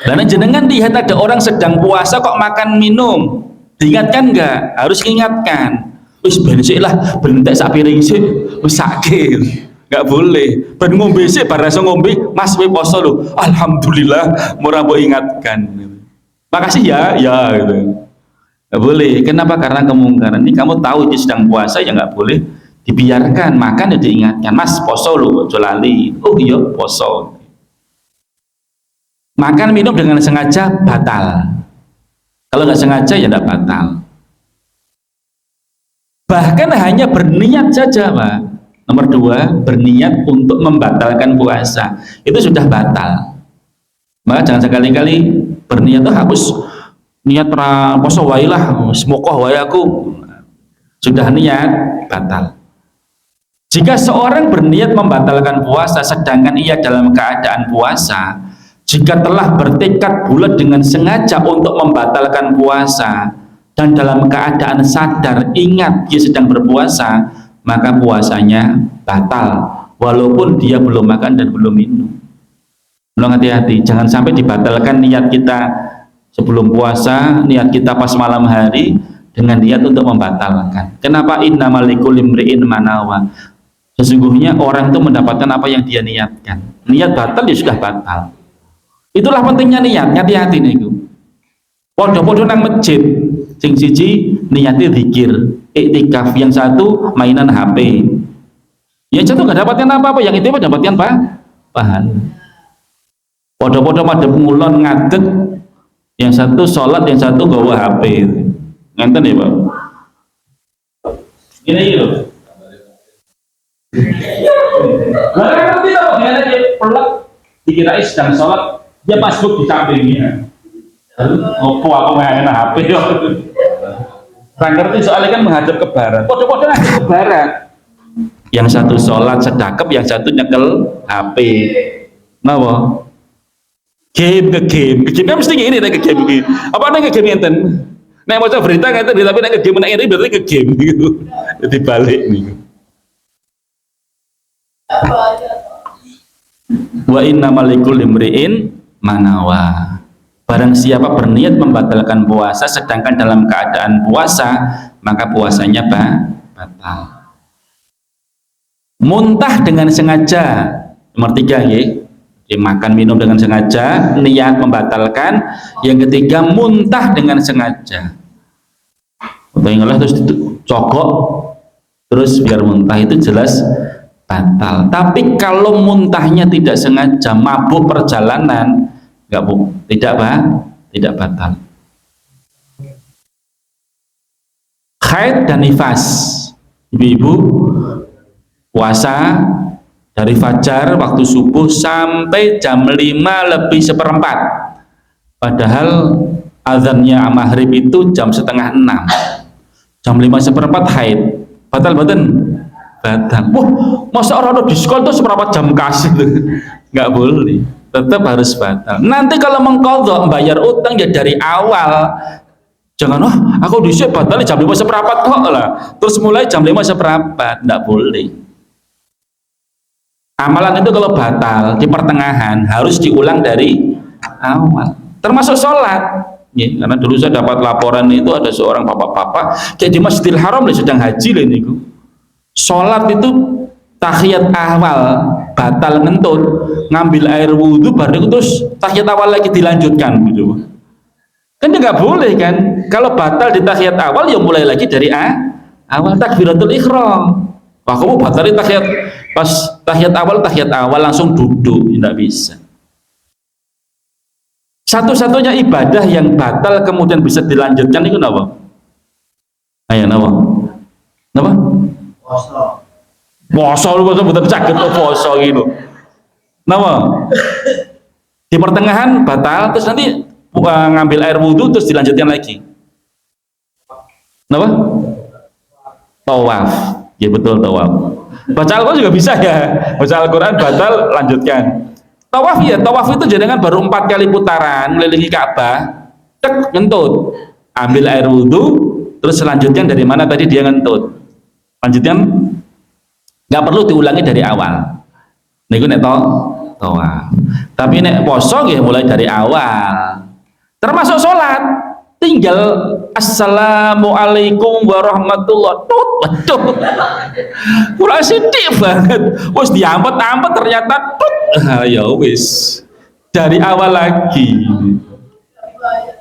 Dan jenengan lihat ada orang sedang puasa kok makan minum, diingatkan enggak? Harus diingatkan. Wis ben sik lah, ben entek sak piring sik, wis sakit. Enggak boleh. Ben ngombe sik bar iso ngombe, Mas kowe poso lho. Alhamdulillah, murah mbok ingatkan. Makasih ya, gitu. Enggak boleh. Kenapa? Karena kemungkaran. Ini kamu tahu dia sedang puasa, ya enggak boleh dibiarkan. Makan ya diingatkan, Mas poso lho, aja lali. Oh iya, poso. Makan minum dengan sengaja batal. Kalau enggak sengaja ya enggak batal. Bahkan hanya berniat saja Pak. Nomor 2, berniat untuk membatalkan puasa, itu sudah batal. Maka jangan sekali-kali berniat tuh hapus niat poso wae lah, semoga wae aku, sudah niat batal. Jika seorang berniat membatalkan puasa sedangkan ia dalam keadaan puasa, jika telah bertekad bulat dengan sengaja untuk membatalkan puasa dan dalam keadaan sadar ingat dia sedang berpuasa, maka puasanya batal walaupun dia belum makan dan belum minum. Tolong hati-hati, jangan sampai dibatalkan niat kita sebelum puasa, niat kita pas malam hari dengan niat untuk membatalkan. Kenapa? Innamal likulli imri'in ma nawa. Sesungguhnya orang itu mendapatkan apa yang dia niatkan. Niat batal ya sudah batal. Itulah pentingnya niat, hati-hati niku. Podo-podo nang masjid, sing siji niatnya zikir, iktikaf, yang satu mainan HP. Yang satu nggak dapatkan apa-apa, yang itu mendapatkan pahala. Podo-podo madhep ngulon ngadeg, yang satu sholat, yang satu gawa HP. Ngenten ya Pak? Ini loh. Lah ngerti tak Pak, dia pelak dikira sedang sholat, dia Facebook di sampingnya. Ngopo aku main HP yo. Orang ngerti soalnya kan menghadap ke barat. Podo-podo menghadap ke barat. Yang satu sholat sedekap, yang satu nyekel HP. Napa? Game kan mesti ngene nek ke game iki. Apa nek ke game enten? Nek maca berita ngeten tapi nek ke game nek ngene berarti ke game gitu. Jadi balik niku. Wa innamal likulli imri'in ma nawa. Barang siapa berniat membatalkan puasa sedangkan dalam keadaan puasa, maka puasanya batal. Muntah dengan sengaja, nomor 3 ya. Makan minum dengan sengaja, niat membatalkan. Yang ketiga, muntah dengan sengaja. Ngolah terus cokok, terus biar muntah, itu jelas batal. Tapi kalau muntahnya tidak sengaja, mabuk perjalanan, tidak batal. Haid dan nifas, ibu-ibu, puasa dari fajar waktu subuh sampai jam 5 lebih seperempat, padahal azannya maghrib itu jam setengah 6, jam 5 seperempat haid, batal batal batal. Wah, masa orang di sekolah tuh seberapa jam kasih tuh? Nggak boleh, tetap harus batal. Nanti kalau mengqadha bayar utang ya dari awal, jangan aku disiap batal jam 5 seperempat kok lah, terus mulai jam 5 seperempat, nggak boleh. Amalan itu kalau batal di pertengahan harus diulang dari awal, termasuk sholat ya, karena dulu saya dapat laporan itu ada seorang bapak-bapak kayak di Masjidil Haram sedang haji lah ini, sholat itu tahiyat awal batal ngentut, ngambil air wudhu baru terus tahiyat awal lagi dilanjutkan gitu kan, nggak boleh kan. Kalau batal di tahiyat awal ya mulai lagi dari awal takbiratul ihram. Wah, kamu batalin tahiyat pas tahiyat awal langsung duduk, tidak bisa. Satu-satunya ibadah yang batal kemudian bisa dilanjutkan itu apa? Ayo apa? Apa? Poso. Poso lu betul sakit poso gitu. Napa? Di pertengahan batal terus nanti ngambil air wudhu terus dilanjutkan lagi. Napa? Tawaf. Ya betul, tawaf. Baca Al-Quran juga bisa ya, baca Al-Quran batal lanjutkan. Tawaf ya, tawaf itu jangan baru 4 kali putaran melilingi Ka'bah, tek ngentut, ambil air wudhu terus selanjutnya dari mana tadi dia ngentut, lanjutkan, nggak perlu diulangi dari awal. Nah itu nek tawaf. Tapi nek poso ya mulai dari awal, termasuk sholat, tinggal assalamualaikum warahmatullah, waduh kurang sidik banget, wis diampet-ampet ternyata ya wis dari awal lagi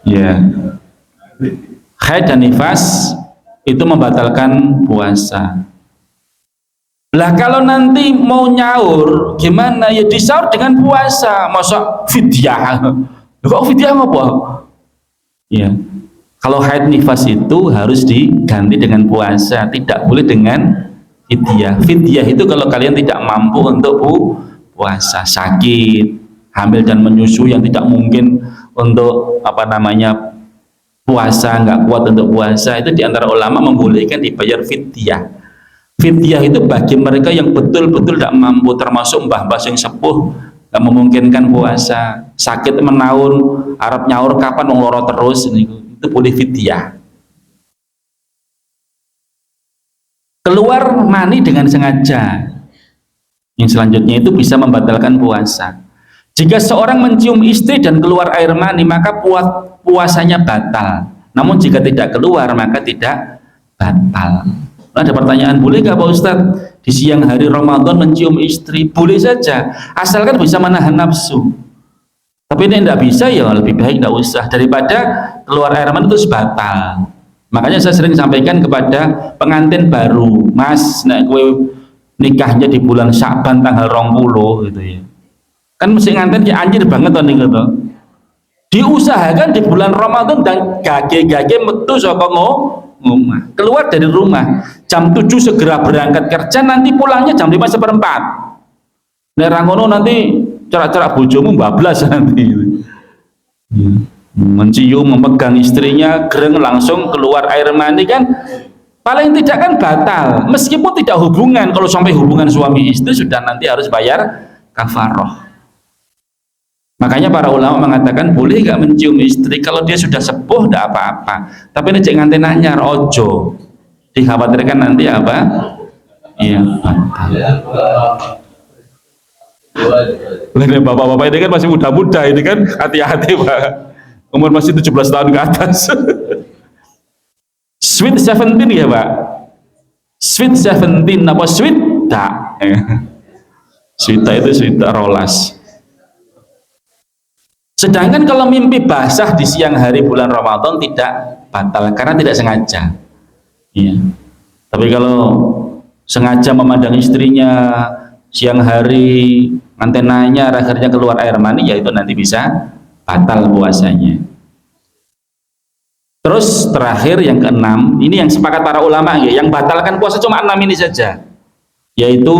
ya. Haid dan nifas itu membatalkan puasa. Lah kalau nanti mau nyaur gimana ya, disaur dengan puasa, masa fidyah? Kok fidyah apa ya? Kalau haid nifas itu harus diganti dengan puasa, tidak boleh dengan fidyah. Fidyah itu kalau kalian tidak mampu untuk puasa, sakit, hamil dan menyusui yang tidak mungkin untuk puasa, nggak kuat untuk puasa, itu diantara ulama membolehkan dibayar fidyah. Fidyah itu bagi mereka yang betul-betul tidak mampu, termasuk mbah-mbah yang sepuh nggak memungkinkan puasa, sakit menaun, arep nyaur kapan wong loro terus itu boleh fidyah. Keluar mani dengan sengaja, yang selanjutnya itu bisa membatalkan puasa. Jika seorang mencium istri dan keluar air mani maka puasanya batal, namun jika tidak keluar maka tidak batal. Ada pertanyaan, boleh nggak Pak Ustadz di siang hari Ramadan mencium istri? Boleh saja, asalkan bisa menahan nafsu. Tapi ini tidak bisa ya lebih baik tidak usah, daripada keluar air mani terus batal. Makanya saya sering sampaikan kepada pengantin baru, Mas, nek kowe nikahnya di bulan Sya'ban tanggal 20 gitu ya. Kan mesti nganten ya anjir banget to niku to. Diusahakan di bulan Ramadan dan gage-gage metu saka rumah. Keluar dari rumah jam 7 segera berangkat kerja, nanti pulangnya jam 5 seperempat. Nek ra ngono nanti cerak-cerak bojomu bablas nanti. Mencium, memegang istrinya, gereng langsung keluar air mani kan paling tidak kan batal, meskipun tidak hubungan. Kalau sampai hubungan suami istri sudah nanti harus bayar kafaroh. Makanya para ulama mengatakan boleh gak mencium istri kalau dia sudah sepuh, tidak apa-apa, tapi ini jangan nanya ojo, dikhawatirkan nanti apa iya batal. Bapak-bapak ini kan masih muda-muda, ini kan hati-hati Pak, umur masih 17 tahun ke atas. Sweet 17 ya Pak, Sweet 17 apa sweet? Tak Sweeta itu sweeta rolas. Sedangkan kalau mimpi basah di siang hari bulan Ramadan tidak batal karena tidak sengaja ya. Tapi kalau sengaja memandang istrinya siang hari, antenanya akhirnya keluar air mani, ya itu nanti bisa batal puasanya. Terus terakhir yang keenam, ini yang sepakat para ulama ya, yang batalkan puasa cuma 6 ini saja. yaitu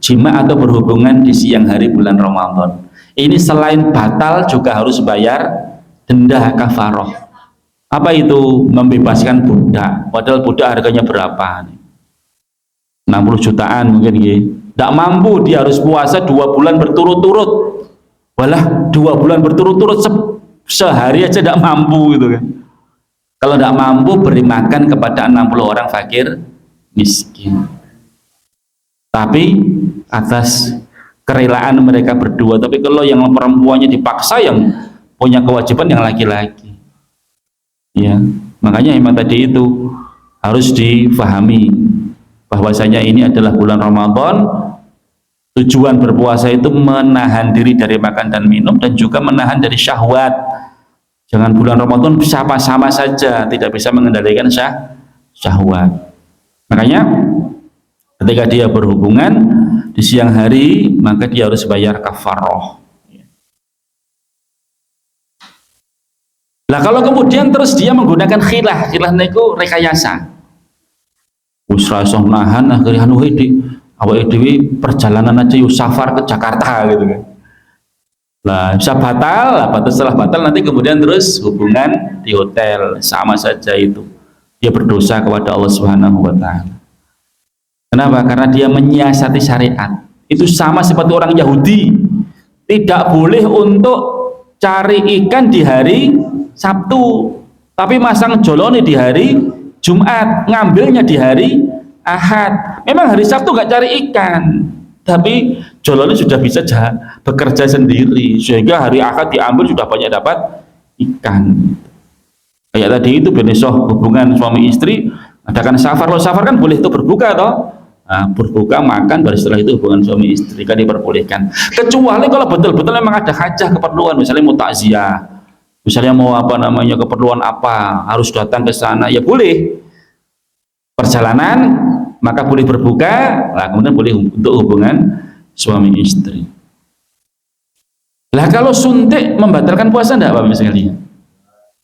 jima atau berhubungan di siang hari bulan Ramadan. Ini selain batal juga harus bayar denda kafaroh. Apa itu? Membebaskan budak. Padahal budak harganya berapa? 60 jutaan mungkin gitu. Tidak mampu, dia harus puasa 2 bulan berturut-turut. Walah 2 bulan berturut-turut sehari aja tidak mampu gitu kan. Kalau tidak mampu, beri makan kepada 60 orang fakir miskin. Tapi atas kerelaan mereka berdua. Tapi kalau yang perempuannya dipaksa, yang punya kewajiban yang laki-laki. Ya, makanya memang tadi itu harus difahami bahwasanya ini adalah bulan Ramadan. Tujuan berpuasa itu menahan diri dari makan dan minum dan juga menahan dari syahwat. Jangan bulan Ramadan sama saja, tidak bisa mengendalikan syahwat. Makanya ketika dia berhubungan di siang hari, maka dia harus bayar kafaroh. Nah kalau kemudian terus dia menggunakan khilah itu rekayasa. Usra nahan akhirnya awake dhewe perjalanan aja yuk safar ke Jakarta gitu kan. Lah bisa batal, setelah batal nanti kemudian terus hubungan di hotel, sama saja itu. Dia berdosa kepada Allah Subhanahu wa taala. Kenapa? Karena dia menyiasati syariat. Itu sama seperti orang Yahudi. Tidak boleh untuk cari ikan di hari Sabtu, tapi masang jolone di hari Jumat, ngambilnya di hari Ahad. Memang hari Sabtu nggak cari ikan, tapi jolone sudah bisa bekerja sendiri, sehingga hari Ahad diambil sudah banyak dapat ikan. Kayak tadi itu benesoh hubungan suami istri, adakan safar. Lo safar kan boleh itu berbuka toh. Nah, berbuka makan baru setelah itu hubungan suami istri kan diperbolehkan. Kecuali kalau betul-betul memang ada hajah keperluan, misalnya mau takziah, misalnya mau keperluan apa, harus datang ke sana, ya boleh. Perjalanan maka boleh berbuka, lah kemudian boleh untuk hubungan suami istri. Lah kalau suntik membatalkan puasa enggak Bapak sekalian?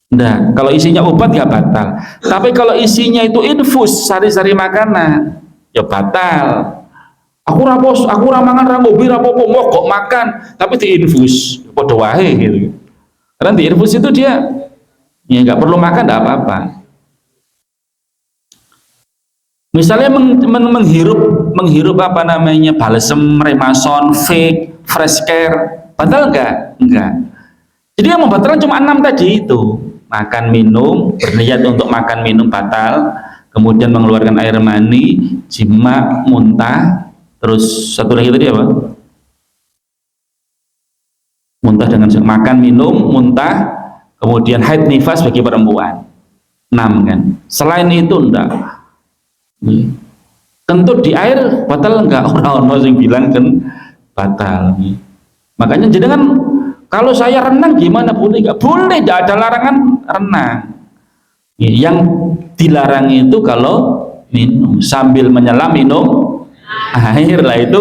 Enggak. Kalau isinya obat nggak batal. Tapi kalau isinya itu infus, sari-sari makanan, ya batal. Aku ramangan rangobi rapopo mogok makan, tapi diinfus, podo wae gitu. Karena diinfus itu dia ya nggak perlu makan, enggak apa-apa. Misalnya menghirup balsem, remason, fake, fresh care, batal enggak? Enggak. Jadi yang membatalkan cuma 6 tadi itu. Makan minum, berniat untuk makan minum batal, kemudian mengeluarkan air mani, jima, muntah, terus satu lagi tadi apa? Muntah dengan makan minum, muntah, kemudian haid nifas bagi perempuan. 6 kan. Selain itu enggak. Kentut di air batal enggak? Orang-orang yang bilang kan batal. Makanya jangan, kalau saya renang gimana, boleh enggak? Boleh, tidak ada larangan renang. Yang dilarang itu kalau minum sambil menyelam minum air, lah itu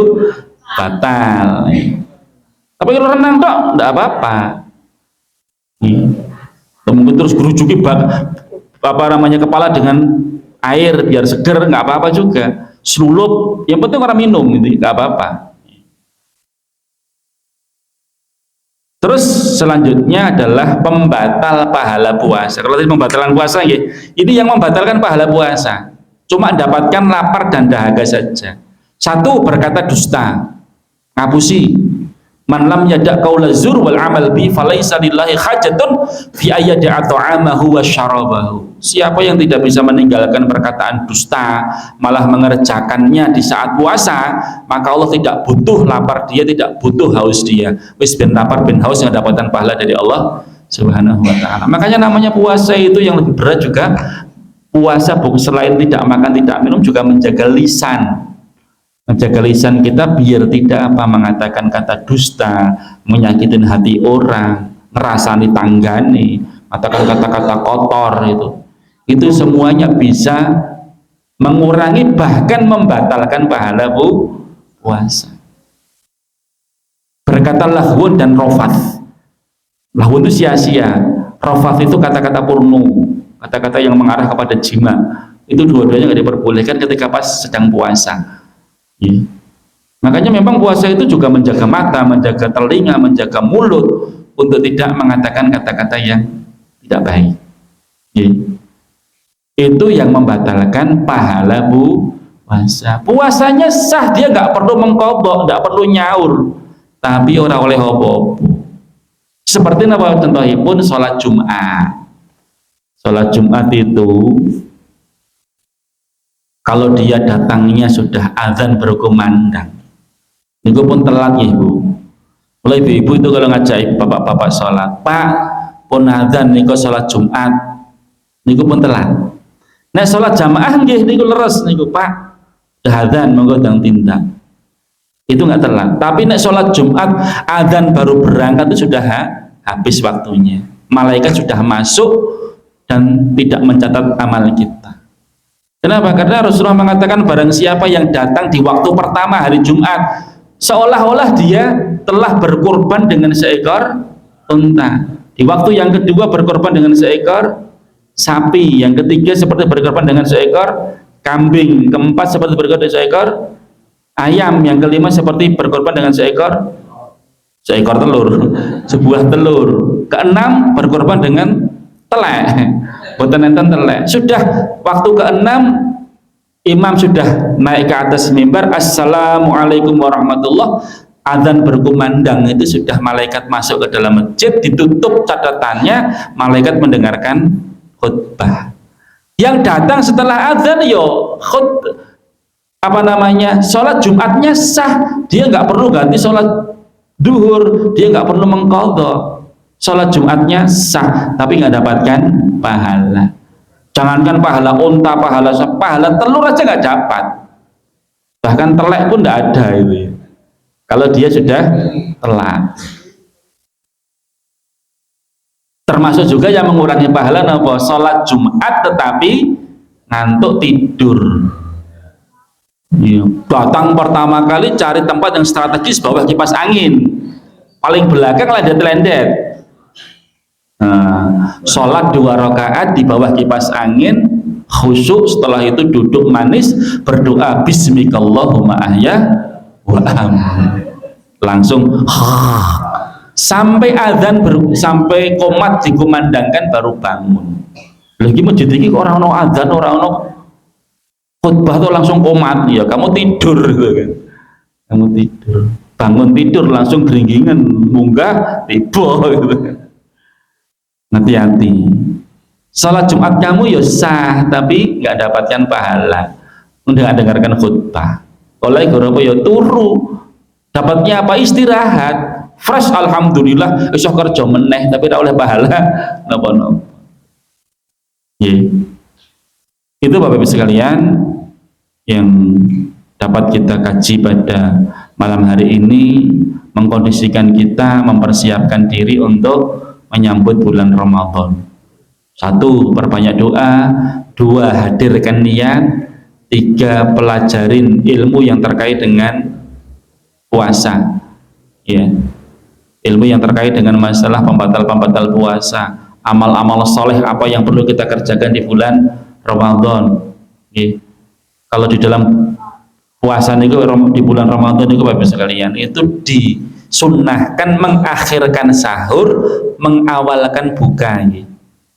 batal. Tapi kalau renang dok enggak apa-apa. Mungkin terus gerujuki kepala dengan air biar seger, nggak apa-apa juga. Selulup, yang penting orang minum gitu, nggak apa-apa. Terus selanjutnya adalah pembatal pahala puasa. Kalau tadi membatalkan puasa, ya, ini yang membatalkan pahala puasa. Cuma dapatkan lapar dan dahaga saja. 1, berkata dusta, ngapusi. Man lam yada' qaula zur wal amal bi falaisa lillahi hajatun fi ayyada'a ta'amahu wa syarabahu. Siapa yang tidak bisa meninggalkan perkataan dusta, malah mengerjakannya di saat puasa, maka Allah tidak butuh lapar dia, tidak butuh haus dia. Wis ben lapar ben haus yang dapatkan pahala dari Allah Subhanahu wa taala. Makanya namanya puasa itu yang lebih berat juga. Puasa selain tidak makan, tidak minum, juga menjaga lisan. Menjaga lisan kita biar tidak mengatakan kata dusta, menyakitin hati orang, ngerasani tanggane, mengatakan kata-kata kotor itu semuanya bisa mengurangi bahkan membatalkan pahala puasa. Berkata lahwun dan rofath. Lahwun itu sia-sia, rofath itu kata-kata porno, kata-kata yang mengarah kepada jima. Itu dua-duanya nggak diperbolehkan ketika pas sedang puasa. Ya. Makanya memang puasa itu juga menjaga mata, menjaga telinga, menjaga mulut untuk tidak mengatakan kata-kata yang tidak baik. Ya. Itu yang membatalkan pahala puasa. Puasanya sah, dia nggak perlu mengkodok, nggak perlu nyaur, tapi orang oleh apa-apa. Seperti apa contohipun sholat Jumat. Sholat Jumat itu kalau dia datangnya sudah azan berkumandang, itu pun telat ya ibu. Mulai ibu-ibu itu kalau ngajak bapak-bapak sholat, Pak pun azan niku sholat Jumat, niku pun telat. Nah sholat jamaah nggih niku leres niku Pak, azan monggo dang tindak. Itu nggak telat. Tapi nek sholat Jumat azan baru berangkat itu sudah habis waktunya. Malaikat sudah masuk dan tidak mencatat amal kita. Kenapa? Karena Rasulullah mengatakan barang siapa yang datang di waktu pertama hari Jumat seolah-olah dia telah berkorban dengan seekor unta. Di waktu yang kedua berkorban dengan seekor sapi, yang ketiga seperti berkorban dengan seekor kambing, keempat seperti berkorban dengan seekor ayam, yang kelima seperti berkorban dengan seekor telur, sebuah telur, keenam berkorban dengan telek, boten enten telek. Sudah waktu keenam imam sudah naik ke atas mimbar, assalamualaikum warahmatullah, adzan berkumandang, itu sudah malaikat masuk ke dalam masjid, ditutup catatannya, malaikat mendengarkan khutbah. Yang datang setelah adzan yo sholat Jumatnya sah, dia nggak perlu ganti sholat duhur, dia nggak perlu mengqadha. Sholat Jumatnya sah, tapi nggak dapatkan pahala. Jangankan pahala unta, pahala telur aja nggak dapat. Bahkan telek pun nggak ada itu. Kalau dia sudah telat. Termasuk juga yang mengurangi pahala apa? Sholat Jumat tetapi ngantuk tidur. Ya. Datang pertama kali cari tempat yang strategis bawah kipas angin, paling belakang lendet-lendet. Nah, sholat 2 rakaat di bawah kipas angin, khusyuk, setelah itu duduk manis berdoa bismikallahumma ahya wa langsung sampai azan sampai qomat dikumandangkan baru bangun. Lagi masjid ini orang no azan, orang no khutbah tuh langsung qomat, ya kamu tidur gitu kan. Kamu tidur, bangun tidur langsung geringgingan munggah tiba gitu kan. Hati-hati. Salat Jumat kamu ya sah, tapi nggak dapatkan pahala. Udah dengarkan khutbah. Oleh apa ya turu. Dapatnya apa? Istirahat. Fresh alhamdulillah, esok kerja meneh tapi tidak oleh pahala. Napa-napa. Itu Bapak Ibu sekalian yang dapat kita kaji pada malam hari ini, mengkondisikan kita mempersiapkan diri untuk menyambut bulan Ramadan. 1. Perbanyak doa. 2. Hadirkan niat. 3. Pelajarin ilmu yang terkait dengan puasa, ya, ilmu yang terkait dengan masalah pembatal-pembatal puasa, amal-amal soleh apa yang perlu kita kerjakan di bulan Ramadan. Ya. Kalau di dalam puasa itu di bulan Ramadan itu Bapak sekalian, itu disunnahkan mengakhirkan sahur, mengawalkan buka.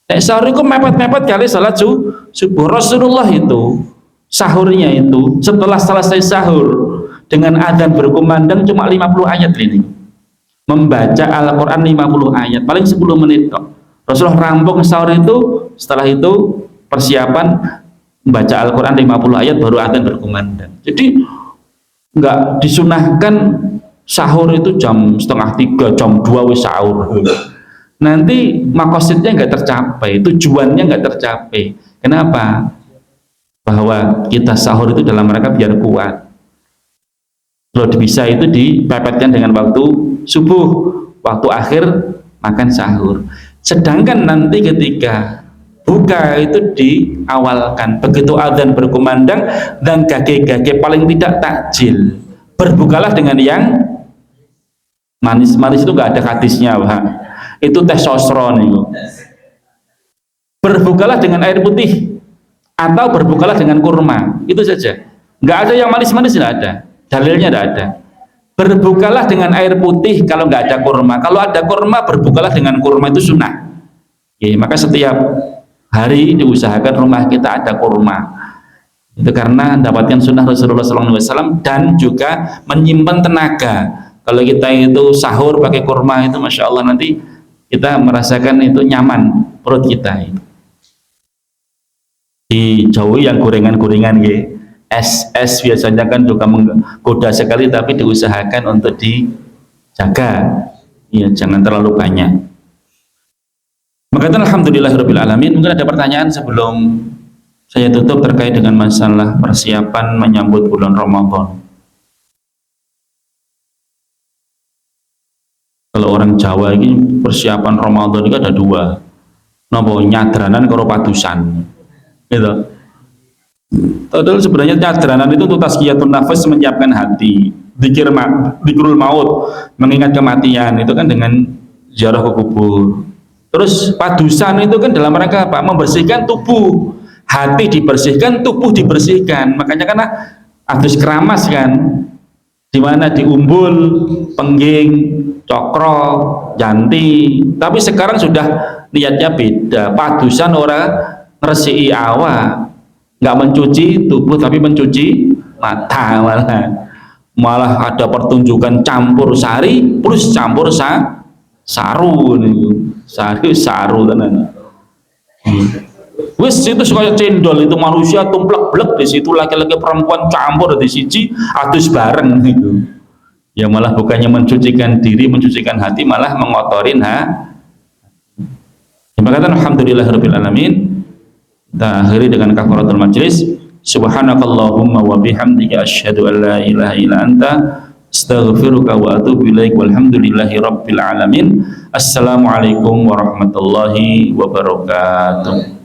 Nek sahur itu mepet-mepet kali salat subuh. Rasulullah itu sahurnya itu setelah selesai sahur dengan adzan berkumandang cuma 50 ayat ini. Membaca Al-Qur'an 50 ayat, paling 10 menit kok. Rasulullah rampung sahur itu, setelah itu persiapan membaca Al-Qur'an 50 ayat baru adzan berkumandang. Jadi enggak disunahkan sahur itu jam 2:30, jam 2 wis sahur. Nanti makosidnya nggak tercapai, tujuannya nggak tercapai. Kenapa? Bahwa kita sahur itu dalam rangka biar kuat. Kalau bisa itu dipepetkan dengan waktu subuh, waktu akhir makan sahur. Sedangkan nanti ketika buka itu diawalkan, begitu adzan berkumandang dan gage-gage paling tidak takjil, berbukalah dengan yang manis-manis. Itu nggak ada hadisnya, Pak. Itu teh sosron itu. Berbukalah dengan air putih atau berbukalah dengan kurma, itu saja. Nggak ada yang manis-manis, nggak ada. Dalilnya tidak ada. Berbukalah dengan air putih kalau nggak ada kurma. Kalau ada kurma, berbukalah dengan kurma, itu sunnah. Ya, maka setiap hari diusahakan rumah kita ada kurma. Itu karena mendapatkan sunnah Rasulullah SAW dan juga menyimpan tenaga. Kalau kita itu sahur pakai kurma itu, masya Allah, nanti kita merasakan itu nyaman perut kita. Dijauhi yang gorengan-gorengan, ya. Es biasanya kan juga menggoda sekali, tapi diusahakan untuk dijaga, ya, jangan terlalu banyak. Maka itu alhamdulillahirabbil alamin. Mungkin ada pertanyaan sebelum saya tutup terkait dengan masalah persiapan menyambut bulan Ramadan. Kalau orang Jawa ini persiapan Ramadan itu ada dua, nopo nyadranan karo padusan, gitu. Padahal sebenarnya nyadranan itu untuk tazkiyatun nafas, menyiapkan hati, dzikrul maut, mengingat kematian, itu kan dengan ziarah ke kubur. Terus padusan itu kan dalam rangka apa? Membersihkan tubuh, hati dibersihkan, tubuh dibersihkan. Makanya kan adus keramas kan, dimana di Umbul, Pengging, Cokro, Janti. Tapi sekarang sudah niatnya beda. Padusan orang ngresiki awak, nggak mencuci tubuh tapi mencuci mata, malah ada pertunjukan campur sari plus campur saru nih, saru tenan. Wis itu kayak cendol, itu manusia tumplek-blek di situ, laki-laki perempuan campur di siji adus bareng gitu. Ya malah bukannya mencucikan diri, mencucikan hati, malah mengotorin Maka alhamdulillahirabbil alamin. Kita akhiri dengan kafaratul majlis. Subhanakallahumma wa bihamdika asyhadu an la ilaha illa anta astaghfiruka wa atubu ilaik. Walhamdulillahi rabbil alamin. Assalamualaikum warahmatullahi wabarakatuh.